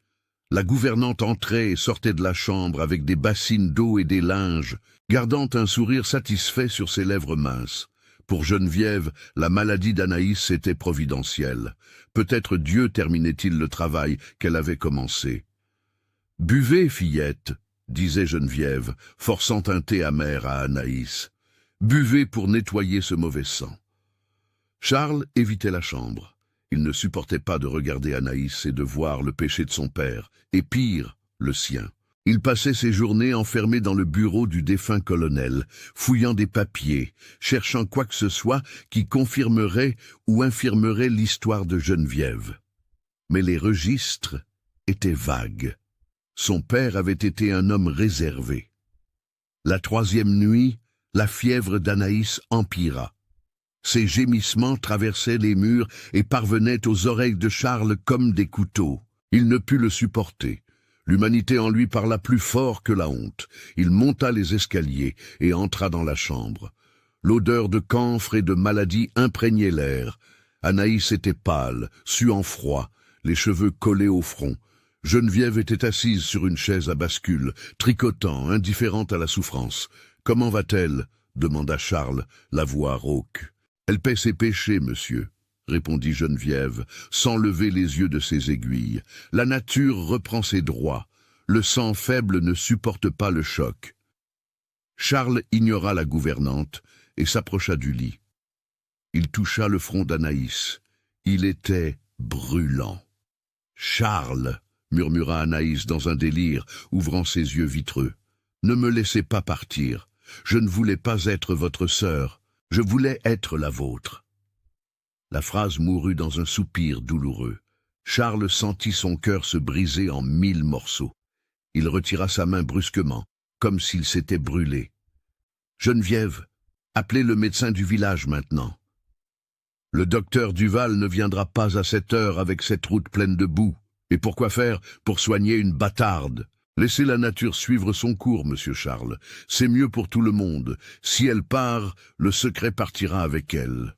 La gouvernante entrait et sortait de la chambre avec des bassines d'eau et des linges, gardant un sourire satisfait sur ses lèvres minces. Pour Geneviève, la maladie d'Anaïs était providentielle. Peut-être Dieu terminait-il le travail qu'elle avait commencé. « Buvez, fillette », disait Geneviève, forçant un thé amer à Anaïs. « Buvez pour nettoyer ce mauvais sang. » Charles évitait la chambre. Il ne supportait pas de regarder Anaïs et de voir le péché de son père, et pire, le sien. Il passait ses journées enfermé dans le bureau du défunt colonel, fouillant des papiers, cherchant quoi que ce soit qui confirmerait ou infirmerait l'histoire de Geneviève. Mais les registres étaient vagues. Son père avait été un homme réservé. La troisième nuit, la fièvre d'Anaïs empira. Ses gémissements traversaient les murs et parvenaient aux oreilles de Charles comme des couteaux. Il ne put le supporter. L'humanité en lui parla plus fort que la honte. Il monta les escaliers et entra dans la chambre. L'odeur de camphre et de maladie imprégnait l'air. Anaïs était pâle, suant froid, les cheveux collés au front. Geneviève était assise sur une chaise à bascule, tricotant, indifférente à la souffrance. « Comment va-t-elle » demanda Charles, la voix rauque. « Elle paie ses péchés, monsieur, » répondit Geneviève, sans lever les yeux de ses aiguilles. « La nature reprend ses droits. Le sang faible ne supporte pas le choc. » Charles ignora la gouvernante et s'approcha du lit. Il toucha le front d'Anaïs. Il était brûlant. « Charles !» murmura Anaïs dans un délire, ouvrant ses yeux vitreux. « Ne me laissez pas partir. Je ne voulais pas être votre sœur. Je voulais être la vôtre. » La phrase mourut dans un soupir douloureux. Charles sentit son cœur se briser en 1000 morceaux. Il retira sa main brusquement, comme s'il s'était brûlé. « Geneviève, appelez le médecin du village maintenant. » « Le docteur Duval ne viendra pas à cette heure avec cette route pleine de boue. Et pourquoi faire pour soigner une bâtarde? Laissez la nature suivre son cours, monsieur Charles. C'est mieux pour tout le monde. Si elle part, le secret partira avec elle. »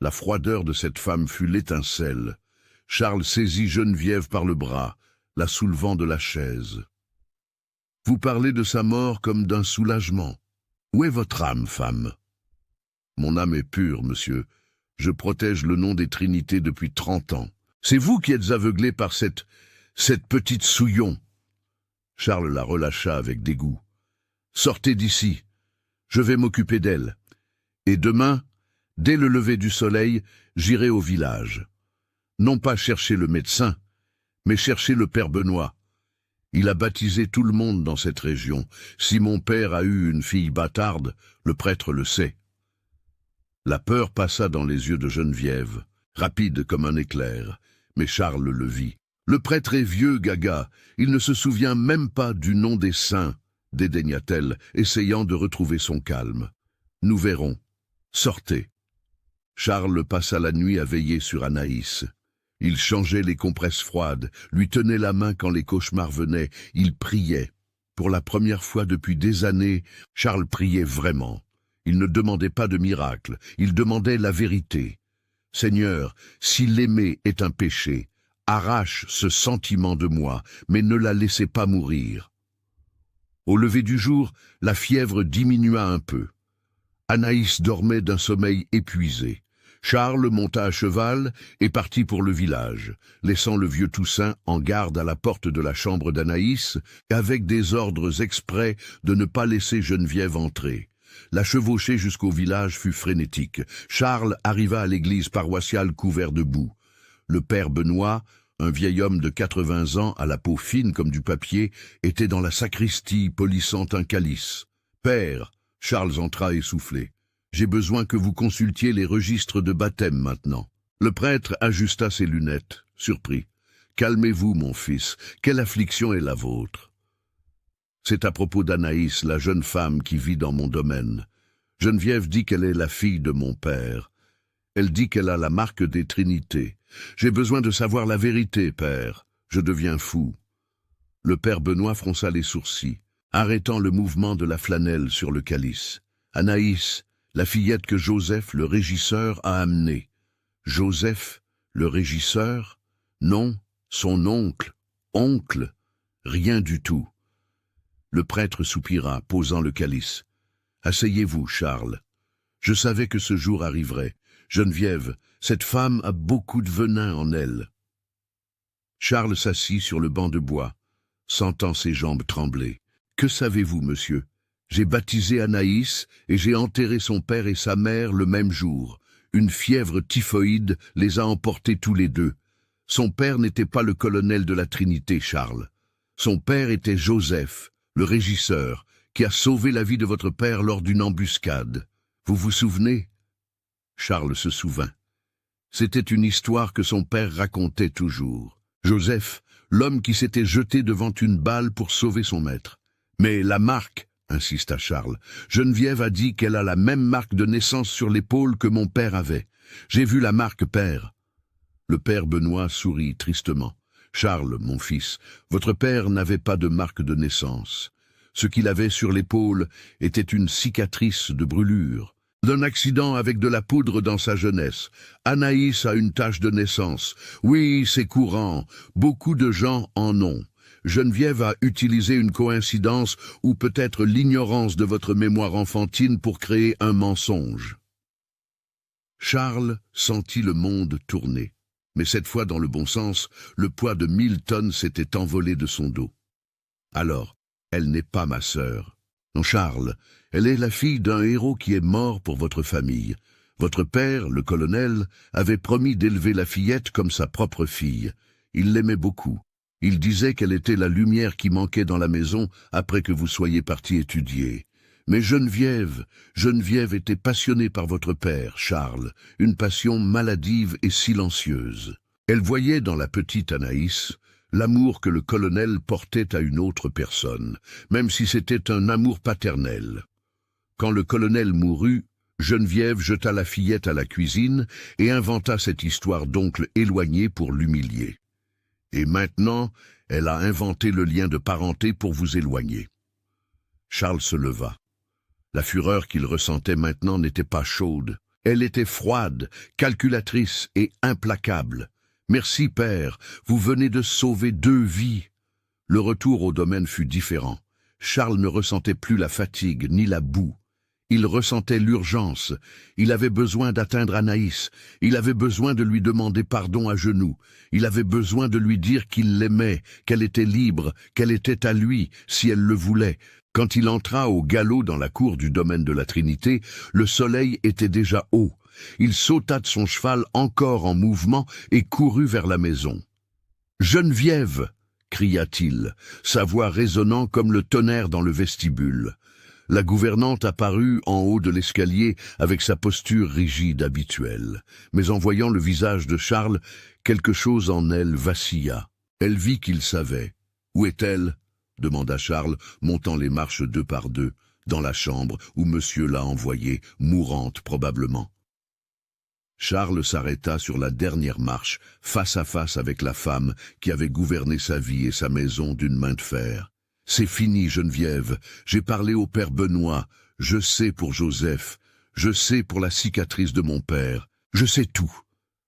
La froideur de cette femme fut l'étincelle. Charles saisit Geneviève par le bras, la soulevant de la chaise. « Vous parlez de sa mort comme d'un soulagement. Où est votre âme, femme ?»« Mon âme est pure, monsieur. Je protège le nom des Trinités depuis 30 ans. C'est vous qui êtes aveuglé par cette petite souillon. » Charles la relâcha avec dégoût. « Sortez d'ici. Je vais m'occuper d'elle. Et demain, dès le lever du soleil, j'irai au village. Non pas chercher le médecin, mais chercher le père Benoît. Il a baptisé tout le monde dans cette région. Si mon père a eu une fille bâtarde, le prêtre le sait. » La peur passa dans les yeux de Geneviève, rapide comme un éclair, mais Charles le vit. « Le prêtre est vieux, gaga, il ne se souvient même pas du nom des saints, » dédaigna-t-elle, essayant de retrouver son calme. « Nous verrons. Sortez. » Charles passa la nuit à veiller sur Anaïs. Il changeait les compresses froides, lui tenait la main quand les cauchemars venaient, il priait. Pour la première fois depuis des années, Charles priait vraiment. Il ne demandait pas de miracle, il demandait la vérité. « Seigneur, si l'aimer est un péché, arrache ce sentiment de moi, mais ne la laissez pas mourir. » Au lever du jour, la fièvre diminua un peu. Anaïs dormait d'un sommeil épuisé. Charles monta à cheval et partit pour le village, laissant le vieux Toussaint en garde à la porte de la chambre d'Anaïs, avec des ordres exprès de ne pas laisser Geneviève entrer. La chevauchée jusqu'au village fut frénétique. Charles arriva à l'église paroissiale couvert de boue. Le père Benoît, un vieil homme de 80 ans à la peau fine comme du papier, était dans la sacristie polissant un calice. « Père !» Charles entra essoufflé. « J'ai besoin que vous consultiez les registres de baptême maintenant. » Le prêtre ajusta ses lunettes, surpris. « Calmez-vous, mon fils, quelle affliction est la vôtre ?» « C'est à propos d'Anaïs, la jeune femme qui vit dans mon domaine. Geneviève dit qu'elle est la fille de mon père. Elle dit qu'elle a la marque des Trinités. J'ai besoin de savoir la vérité, père. Je deviens fou. » Le père Benoît fronça les sourcils, arrêtant le mouvement de la flanelle sur le calice. « Anaïs, la fillette que Joseph, le régisseur, a amenée. » « Joseph, le régisseur? Non, son oncle. Oncle? Rien du tout. » Le prêtre soupira, posant le calice. « Asseyez-vous, Charles. Je savais que ce jour arriverait. Geneviève, cette femme a beaucoup de venin en elle. » Charles s'assit sur le banc de bois, sentant ses jambes trembler. « Que savez-vous, monsieur? J'ai baptisé Anaïs et j'ai enterré son père et sa mère le même jour. Une fièvre typhoïde les a emportés tous les deux. Son père n'était pas le colonel de la Trinité, Charles. Son père était Joseph, le régisseur, qui a sauvé la vie de votre père lors d'une embuscade. Vous vous souvenez ?» Charles se souvint. C'était une histoire que son père racontait toujours. Joseph, l'homme qui s'était jeté devant une balle pour sauver son maître. « Mais la marque !» insista Charles. « Geneviève a dit qu'elle a la même marque de naissance sur l'épaule que mon père avait. J'ai vu la marque, père. » Le père Benoît sourit tristement. « Charles, mon fils, votre père n'avait pas de marque de naissance. Ce qu'il avait sur l'épaule était une cicatrice de brûlure, d'un accident avec de la poudre dans sa jeunesse. Anaïs a une tache de naissance. Oui, c'est courant. Beaucoup de gens en ont. Geneviève a utilisé une coïncidence ou peut-être l'ignorance de votre mémoire enfantine pour créer un mensonge. » Charles sentit le monde tourner. Mais cette fois, dans le bon sens, le poids de 1000 tonnes s'était envolé de son dos. « Alors, elle n'est pas ma sœur. Non, Charles, elle est la fille d'un héros qui est mort pour votre famille. Votre père, le colonel, avait promis d'élever la fillette comme sa propre fille. Il l'aimait beaucoup. Il disait qu'elle était la lumière qui manquait dans la maison après que vous soyez parti étudier. Mais Geneviève était passionnée par votre père, Charles, une passion maladive et silencieuse. Elle voyait dans la petite Anaïs l'amour que le colonel portait à une autre personne, même si c'était un amour paternel. Quand le colonel mourut, Geneviève jeta la fillette à la cuisine et inventa cette histoire d'oncle éloigné pour l'humilier. Et maintenant, elle a inventé le lien de parenté pour vous éloigner. Charles se leva. La fureur qu'il ressentait maintenant n'était pas chaude, Elle était froide, calculatrice et implacable. Merci, père, vous venez de sauver 2 vies. Le retour au domaine fut différent. Charles ne ressentait plus la fatigue ni la boue. Il ressentait l'urgence. Il avait besoin d'atteindre Anaïs. Il avait besoin de lui demander pardon à genoux. Il avait besoin de lui dire qu'il l'aimait, qu'elle était libre, qu'elle était à lui, si elle le voulait. Quand il entra au galop dans la cour du domaine de la Trinité, le soleil était déjà haut. Il sauta de son cheval encore en mouvement et courut vers la maison. « Geneviève !» cria-t-il, sa voix résonnant comme le tonnerre dans le vestibule. La gouvernante apparut en haut de l'escalier avec sa posture rigide habituelle. Mais en voyant le visage de Charles, quelque chose en elle vacilla. Elle vit qu'il savait. « Où est-elle » demanda Charles, montant les marches 2 par 2, dans la chambre où monsieur l'a envoyée, mourante probablement. Charles s'arrêta sur la dernière marche, face à face avec la femme qui avait gouverné sa vie et sa maison d'une main de fer. « C'est fini, Geneviève. J'ai parlé au père Benoît. Je sais pour Joseph. Je sais pour la cicatrice de mon père. Je sais tout. »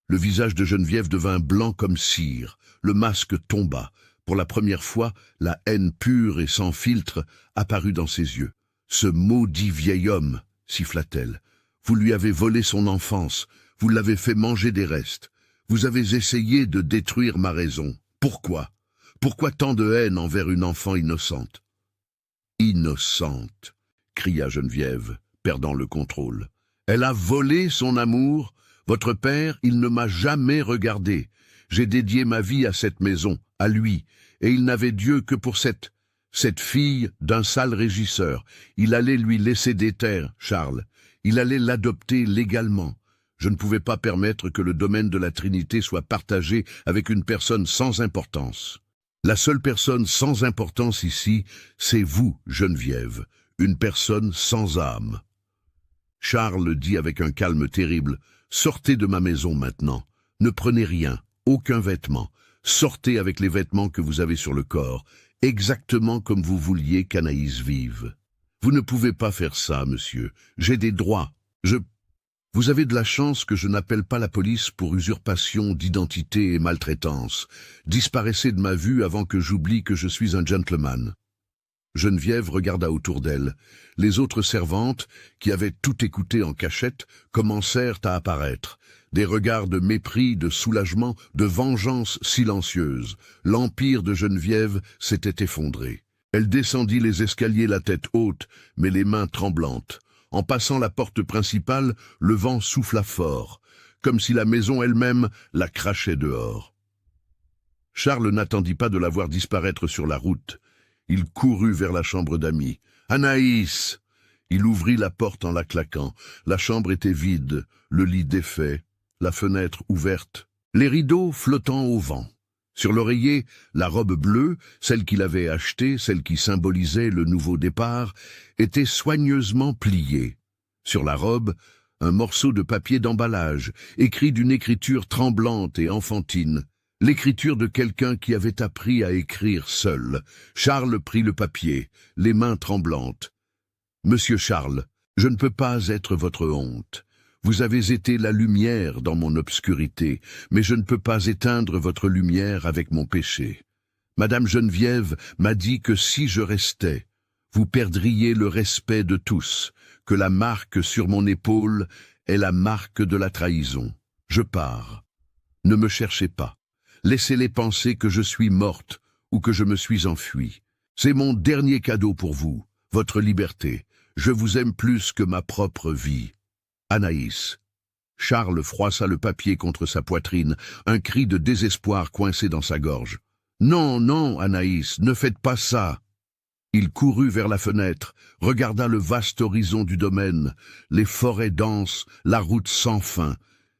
Le visage de Geneviève devint blanc comme cire. Le masque tomba. Pour la première fois, la haine pure et sans filtre apparut dans ses yeux. « Ce maudit vieil homme !» siffla-t-elle. « Vous lui avez volé son enfance. Vous l'avez fait manger des restes. Vous avez essayé de détruire ma raison. Pourquoi ? Pourquoi tant de haine envers une enfant innocente ?»« Innocente !» cria Geneviève, perdant le contrôle. « Elle a volé son amour. Votre père, il ne m'a jamais regardé. J'ai dédié ma vie à cette maison, à lui, et il n'avait Dieu que pour cette fille d'un sale régisseur. Il allait lui laisser des terres, Charles. Il allait l'adopter légalement. Je ne pouvais pas permettre que le domaine de la Trinité soit partagé avec une personne sans importance. La seule personne sans importance ici, c'est vous, Geneviève, une personne sans âme. » Charles dit avec un calme terrible, « Sortez de ma maison maintenant. Ne prenez rien, aucun vêtement. Sortez avec les vêtements que vous avez sur le corps, exactement comme vous vouliez qu'Anaïs vive. Vous ne pouvez pas faire ça, monsieur. J'ai des droits. Vous avez de la chance que je n'appelle pas la police pour usurpation d'identité et maltraitance. Disparaissez de ma vue avant que j'oublie que je suis un gentleman. » Geneviève regarda autour d'elle. Les autres servantes, qui avaient tout écouté en cachette, commencèrent à apparaître. Des regards de mépris, de soulagement, de vengeance silencieuse. L'empire de Geneviève s'était effondré. Elle descendit les escaliers la tête haute, mais les mains tremblantes. En passant la porte principale, le vent souffla fort, comme si la maison elle-même la crachait dehors. Charles n'attendit pas de la voir disparaître sur la route. Il courut vers la chambre d'amis. « Anaïs !» Il ouvrit la porte en la claquant. La chambre était vide, le lit défait, la fenêtre ouverte, les rideaux flottant au vent. Sur l'oreiller, la robe bleue, celle qu'il avait achetée, celle qui symbolisait le nouveau départ, était soigneusement pliée. Sur la robe, un morceau de papier d'emballage, écrit d'une écriture tremblante et enfantine, l'écriture de quelqu'un qui avait appris à écrire seul. Charles prit le papier, les mains tremblantes. « Monsieur Charles, je ne peux pas être votre honte. Vous avez été la lumière dans mon obscurité, mais je ne peux pas éteindre votre lumière avec mon péché. Madame Geneviève m'a dit que si je restais, vous perdriez le respect de tous, que la marque sur mon épaule est la marque de la trahison. Je pars. Ne me cherchez pas. Laissez-les penser que je suis morte ou que je me suis enfuie. C'est mon dernier cadeau pour vous, votre liberté. Je vous aime plus que ma propre vie. Anaïs. » Charles froissa le papier contre sa poitrine, un cri de désespoir coincé dans sa gorge. « Non, non, Anaïs, ne faites pas ça !» Il courut vers la fenêtre, regarda le vaste horizon du domaine, les forêts denses, la route sans fin.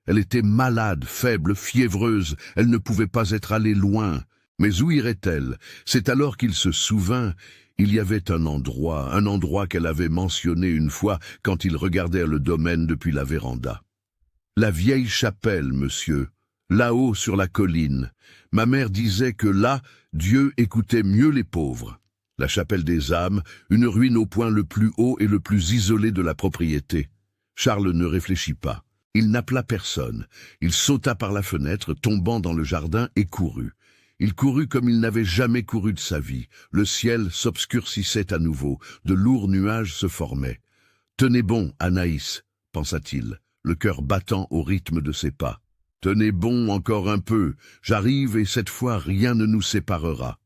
Elle était malade, faible, fiévreuse, elle ne pouvait pas être allée loin. Mais où irait-elle? C'est alors qu'il se souvint. Il y avait un endroit qu'elle avait mentionné une fois quand ils regardèrent le domaine depuis la véranda. « La vieille chapelle, monsieur, là-haut sur la colline. Ma mère disait que là, Dieu écoutait mieux les pauvres. La chapelle des âmes, une ruine au point le plus haut et le plus isolé de la propriété. » Charles ne réfléchit pas. Il n'appela personne. Il sauta par la fenêtre, tombant dans le jardin, et courut. Il courut comme il n'avait jamais couru de sa vie. Le ciel s'obscurcissait à nouveau. De lourds nuages se formaient. « Tenez bon, Anaïs !» pensa-t-il, le cœur battant au rythme de ses pas. « Tenez bon encore un peu. J'arrive et cette fois rien ne nous séparera. »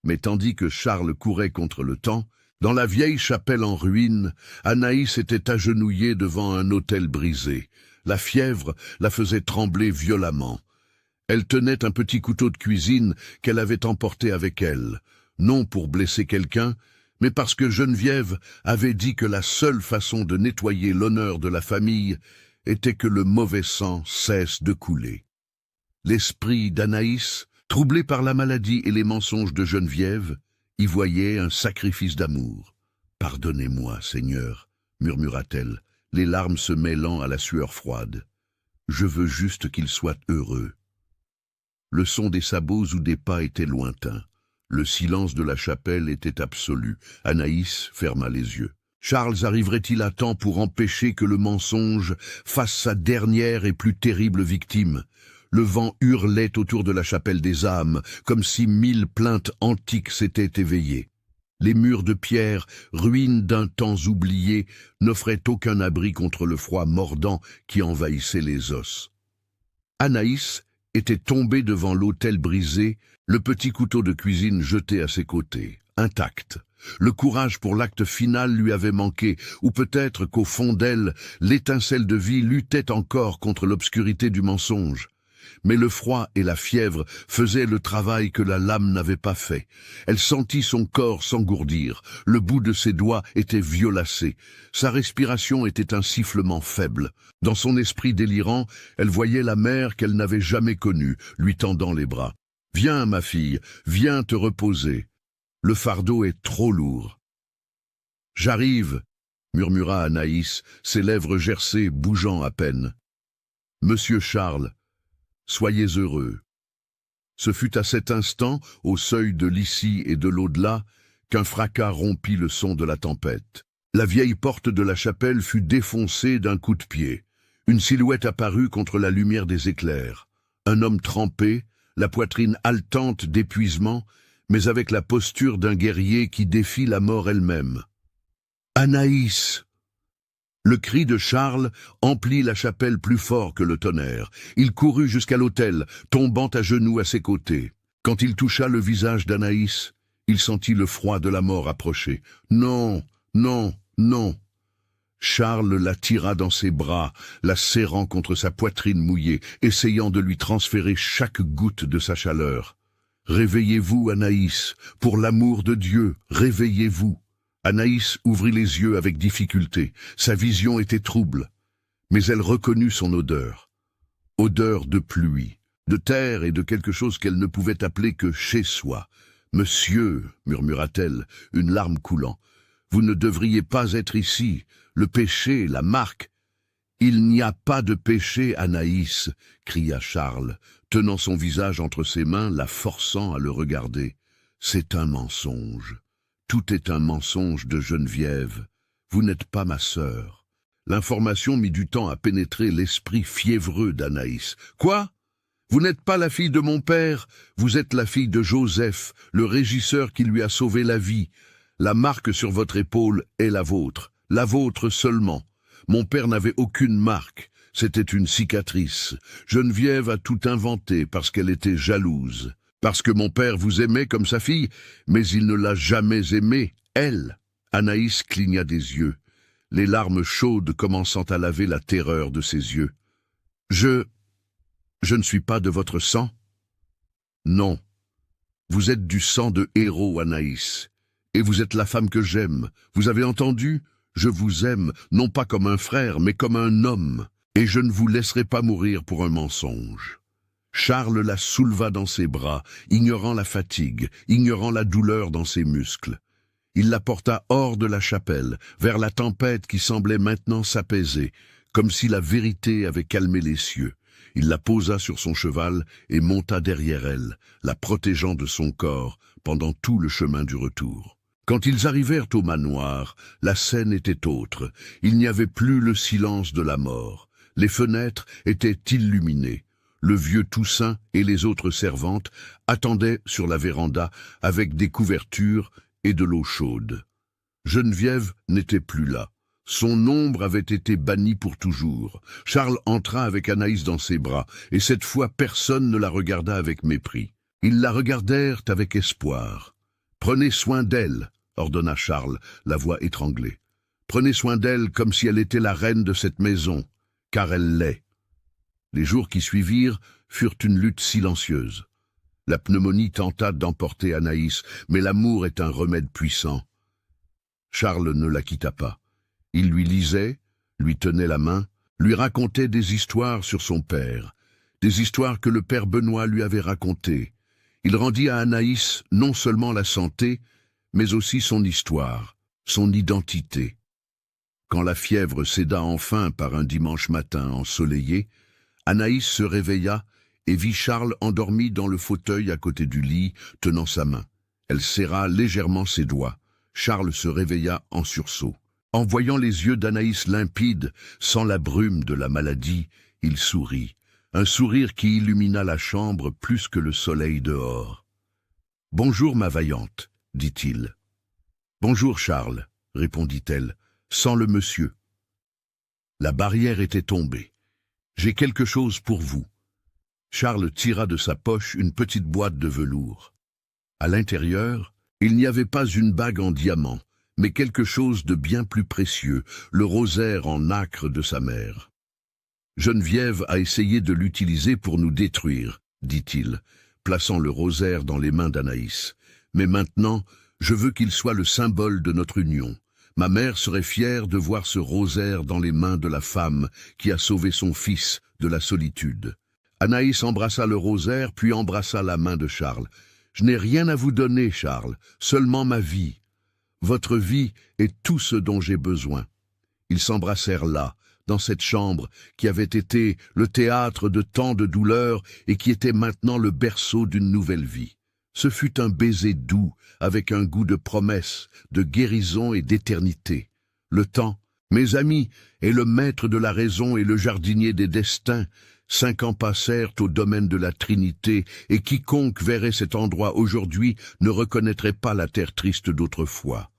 Mais tandis que Charles courait contre le temps, dans la vieille chapelle en ruine, Anaïs était agenouillée devant un autel brisé. La fièvre la faisait trembler violemment. Elle tenait un petit couteau de cuisine qu'elle avait emporté avec elle, non pour blesser quelqu'un, mais parce que Geneviève avait dit que la seule façon de nettoyer l'honneur de la famille était que le mauvais sang cesse de couler. L'esprit d'Anaïs, troublé par la maladie et les mensonges de Geneviève, y voyait un sacrifice d'amour. « Pardonnez-moi, Seigneur, » murmura-t-elle, les larmes se mêlant à la sueur froide. « Je veux juste qu'il soit heureux. » Le son des sabots ou des pas était lointain. Le silence de la chapelle était absolu. Anaïs ferma les yeux. Charles arriverait-il à temps pour empêcher que le mensonge fasse sa dernière et plus terrible victime? Le vent hurlait autour de la chapelle des âmes, comme si 1000 plaintes antiques s'étaient éveillées. Les murs de pierre, ruines d'un temps oublié, n'offraient aucun abri contre le froid mordant qui envahissait les os. Anaïs était tombée devant l'autel brisé, le petit couteau de cuisine jeté à ses côtés, intact. Le courage pour l'acte final lui avait manqué, ou peut-être qu'au fond d'elle, l'étincelle de vie luttait encore contre l'obscurité du mensonge. Mais le froid et la fièvre faisaient le travail que la lame n'avait pas fait. Elle sentit son corps s'engourdir, le bout de ses doigts était violacé. Sa respiration était un sifflement faible. Dans son esprit délirant, elle voyait la mère qu'elle n'avait jamais connue, lui tendant les bras. « Viens, ma fille, viens te reposer. Le fardeau est trop lourd. »« J'arrive, » murmura Anaïs, ses lèvres gercées, bougeant à peine. « Monsieur Charles, soyez heureux. » Ce fut à cet instant, au seuil de l'ici et de l'au-delà, qu'un fracas rompit le son de la tempête. La vieille porte de la chapelle fut défoncée d'un coup de pied. Une silhouette apparut contre la lumière des éclairs. Un homme trempé, la poitrine haletante d'épuisement, mais avec la posture d'un guerrier qui défie la mort elle-même. « Anaïs !» Le cri de Charles emplit la chapelle plus fort que le tonnerre. Il courut jusqu'à l'autel, tombant à genoux à ses côtés. Quand il toucha le visage d'Anaïs, il sentit le froid de la mort approcher. « Non, non, non !» Charles la tira dans ses bras, la serrant contre sa poitrine mouillée, essayant de lui transférer chaque goutte de sa chaleur. « Réveillez-vous, Anaïs, pour l'amour de Dieu, réveillez-vous !» Anaïs ouvrit les yeux avec difficulté. Sa vision était trouble, mais elle reconnut son odeur. Odeur de pluie, de terre et de quelque chose qu'elle ne pouvait appeler que chez soi. « Monsieur, » murmura-t-elle, une larme coulant, « vous ne devriez pas être ici. Le péché, la marque. »« Il n'y a pas de péché, Anaïs, » cria Charles, tenant son visage entre ses mains, la forçant à le regarder. « C'est un mensonge. Tout est un mensonge de Geneviève. Vous n'êtes pas ma sœur. » L'information mit du temps à pénétrer l'esprit fiévreux d'Anaïs. « Quoi ? Vous n'êtes pas la fille de mon père, vous êtes la fille de Joseph, le régisseur qui lui a sauvé la vie. La marque sur votre épaule est la vôtre seulement. Mon père n'avait aucune marque, c'était une cicatrice. Geneviève a tout inventé parce qu'elle était jalouse. Parce que mon père vous aimait comme sa fille, mais il ne l'a jamais aimée, elle. » Anaïs cligna des yeux, les larmes chaudes commençant à laver la terreur de ses yeux. « Je ne suis pas de votre sang ?»« Non. Vous êtes du sang de héros, Anaïs. Et vous êtes la femme que j'aime. Vous avez entendu ? Je vous aime, non pas comme un frère, mais comme un homme. Et je ne vous laisserai pas mourir pour un mensonge. » Charles la souleva dans ses bras, ignorant la fatigue, ignorant la douleur dans ses muscles. Il la porta hors de la chapelle, vers la tempête qui semblait maintenant s'apaiser, comme si la vérité avait calmé les cieux. Il la posa sur son cheval et monta derrière elle, la protégeant de son corps pendant tout le chemin du retour. Quand ils arrivèrent au manoir, la scène était autre. Il n'y avait plus le silence de la mort. Les fenêtres étaient illuminées. Le vieux Toussaint et les autres servantes attendaient sur la véranda avec des couvertures et de l'eau chaude. Geneviève n'était plus là. Son ombre avait été bannie pour toujours. Charles entra avec Anaïs dans ses bras, et cette fois personne ne la regarda avec mépris. Ils la regardèrent avec espoir. « Prenez soin d'elle », ordonna Charles, la voix étranglée. « Prenez soin d'elle comme si elle était la reine de cette maison, car elle l'est. » Les jours qui suivirent furent une lutte silencieuse. La pneumonie tenta d'emporter Anaïs, mais l'amour est un remède puissant. Charles ne la quitta pas. Il lui lisait, lui tenait la main, lui racontait des histoires sur son père, des histoires que le père Benoît lui avait racontées. Il rendit à Anaïs non seulement la santé, mais aussi son histoire, son identité. Quand la fièvre céda enfin par un dimanche matin ensoleillé, Anaïs se réveilla et vit Charles endormi dans le fauteuil à côté du lit, tenant sa main. Elle serra légèrement ses doigts. Charles se réveilla en sursaut. En voyant les yeux d'Anaïs limpides, sans la brume de la maladie, il sourit. Un sourire qui illumina la chambre plus que le soleil dehors. « Bonjour, ma vaillante, » dit-il. « Bonjour, Charles, » répondit-elle, sans le monsieur. La barrière était tombée. « J'ai quelque chose pour vous. » Charles tira de sa poche une petite boîte de velours. À l'intérieur, il n'y avait pas une bague en diamant, mais quelque chose de bien plus précieux, le rosaire en nacre de sa mère. « Geneviève a essayé de l'utiliser pour nous détruire, » dit-il, plaçant le rosaire dans les mains d'Anaïs. « Mais maintenant, je veux qu'il soit le symbole de notre union. Ma mère serait fière de voir ce rosaire dans les mains de la femme qui a sauvé son fils de la solitude. » Anaïs embrassa le rosaire, puis embrassa la main de Charles. « Je n'ai rien à vous donner, Charles, seulement ma vie. Votre vie est tout ce dont j'ai besoin. » Ils s'embrassèrent là, dans cette chambre qui avait été le théâtre de tant de douleurs et qui était maintenant le berceau d'une nouvelle vie. Ce fut un baiser doux, avec un goût de promesse, de guérison et d'éternité. Le temps, mes amis, est le maître de la raison et le jardinier des destins. 5 ans passèrent au domaine de la Trinité, et quiconque verrait cet endroit aujourd'hui ne reconnaîtrait pas la terre triste d'autrefois.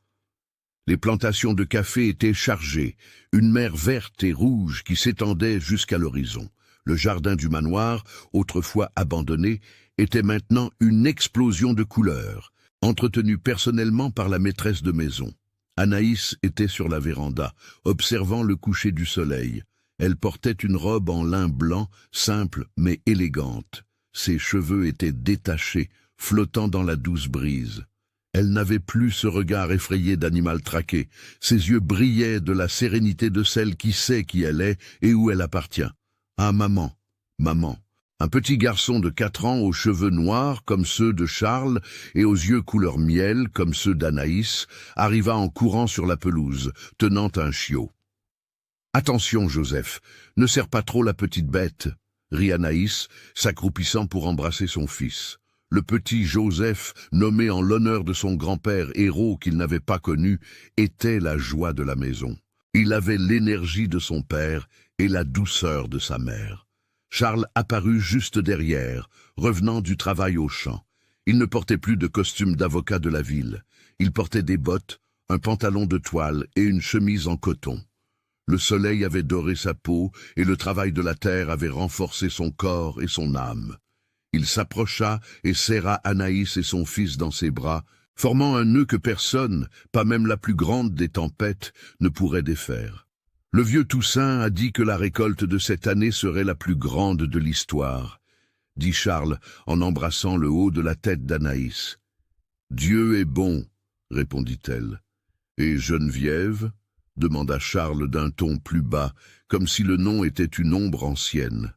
Les plantations de café étaient chargées, une mer verte et rouge qui s'étendait jusqu'à l'horizon. Le jardin du manoir, autrefois abandonné, était maintenant une explosion de couleurs, entretenue personnellement par la maîtresse de maison. Anaïs était sur la véranda, observant le coucher du soleil. Elle portait une robe en lin blanc, simple mais élégante. Ses cheveux étaient détachés, flottant dans la douce brise. Elle n'avait plus ce regard effrayé d'animal traqué. Ses yeux brillaient de la sérénité de celle qui sait qui elle est et où elle appartient. Ah, maman, maman. Un petit garçon de 4 ans aux cheveux noirs comme ceux de Charles et aux yeux couleur miel comme ceux d'Anaïs arriva en courant sur la pelouse, tenant un chiot. « Attention, Joseph, ne serre pas trop la petite bête » rit Anaïs, s'accroupissant pour embrasser son fils. Le petit Joseph, nommé en l'honneur de son grand-père héros qu'il n'avait pas connu, était la joie de la maison. Il avait l'énergie de son père et la douceur de sa mère. Charles apparut juste derrière, revenant du travail au champ. Il ne portait plus de costume d'avocat de la ville. Il portait des bottes, un pantalon de toile et une chemise en coton. Le soleil avait doré sa peau et le travail de la terre avait renforcé son corps et son âme. Il s'approcha et serra Anaïs et son fils dans ses bras, formant un nœud que personne, pas même la plus grande des tempêtes, ne pourrait défaire. Le vieux Toussaint a dit que la récolte de cette année serait la plus grande de l'histoire, dit Charles en embrassant le haut de la tête d'Anaïs. Dieu est bon, répondit-elle. Et Geneviève? Demanda Charles d'un ton plus bas, comme si le nom était une ombre ancienne.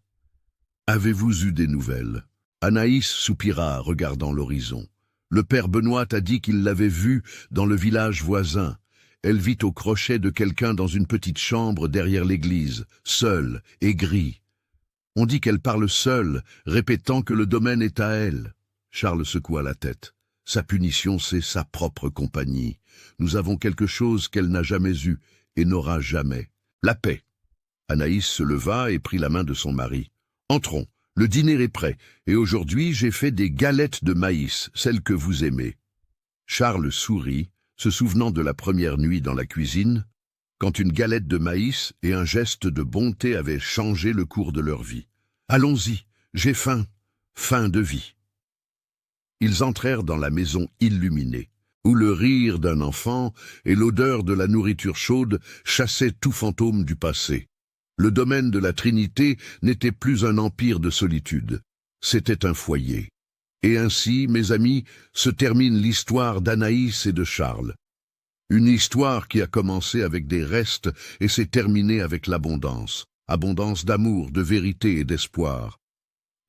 Avez-vous eu des nouvelles? Anaïs soupira, regardant l'horizon. Le père Benoît a dit qu'il l'avait vue dans le village voisin. Elle vit au crochet de quelqu'un dans une petite chambre derrière l'église, seule, aigrie. On dit qu'elle parle seule, répétant que le domaine est à elle. Charles secoua la tête. Sa punition, c'est sa propre compagnie. Nous avons quelque chose qu'elle n'a jamais eu et n'aura jamais. La paix. Anaïs se leva et prit la main de son mari. « Entrons, le dîner est prêt, et aujourd'hui j'ai fait des galettes de maïs, celles que vous aimez. » Charles sourit, se souvenant de la première nuit dans la cuisine, quand une galette de maïs et un geste de bonté avaient changé le cours de leur vie. « Allons-y, j'ai faim, faim de vie. » Ils entrèrent dans la maison illuminée, où le rire d'un enfant et l'odeur de la nourriture chaude chassaient tout fantôme du passé. Le domaine de la Trinité n'était plus un empire de solitude, c'était un foyer. Et ainsi, mes amis, se termine l'histoire d'Anaïs et de Charles. Une histoire qui a commencé avec des restes et s'est terminée avec l'abondance. Abondance d'amour, de vérité et d'espoir.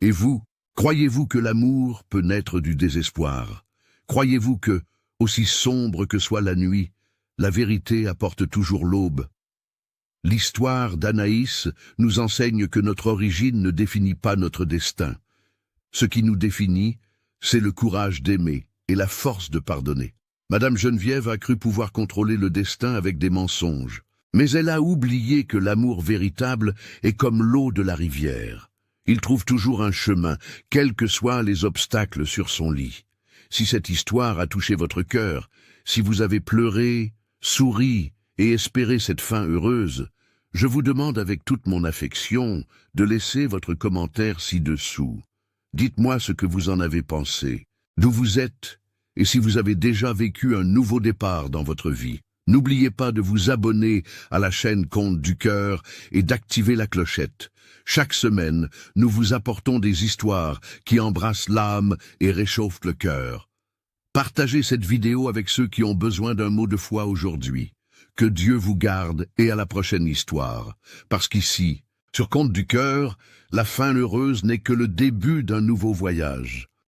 Et vous, croyez-vous que l'amour peut naître du désespoir? Croyez-vous que, aussi sombre que soit la nuit, la vérité apporte toujours l'aube? L'histoire d'Anaïs nous enseigne que notre origine ne définit pas notre destin. Ce qui nous définit, c'est le courage d'aimer et la force de pardonner. Madame Geneviève a cru pouvoir contrôler le destin avec des mensonges, mais elle a oublié que l'amour véritable est comme l'eau de la rivière. Il trouve toujours un chemin, quels que soient les obstacles sur son lit. Si cette histoire a touché votre cœur, si vous avez pleuré, souri et espéré cette fin heureuse, je vous demande avec toute mon affection de laisser votre commentaire ci-dessous. Dites-moi ce que vous en avez pensé, d'où vous êtes, et si vous avez déjà vécu un nouveau départ dans votre vie. N'oubliez pas de vous abonner à la chaîne Contes du Cœur et d'activer la clochette. Chaque semaine, nous vous apportons des histoires qui embrassent l'âme et réchauffent le cœur. Partagez cette vidéo avec ceux qui ont besoin d'un mot de foi aujourd'hui. Que Dieu vous garde et à la prochaine histoire. Parce qu'ici, sur Contes du Cœur, la fin heureuse n'est que le début d'un nouveau voyage.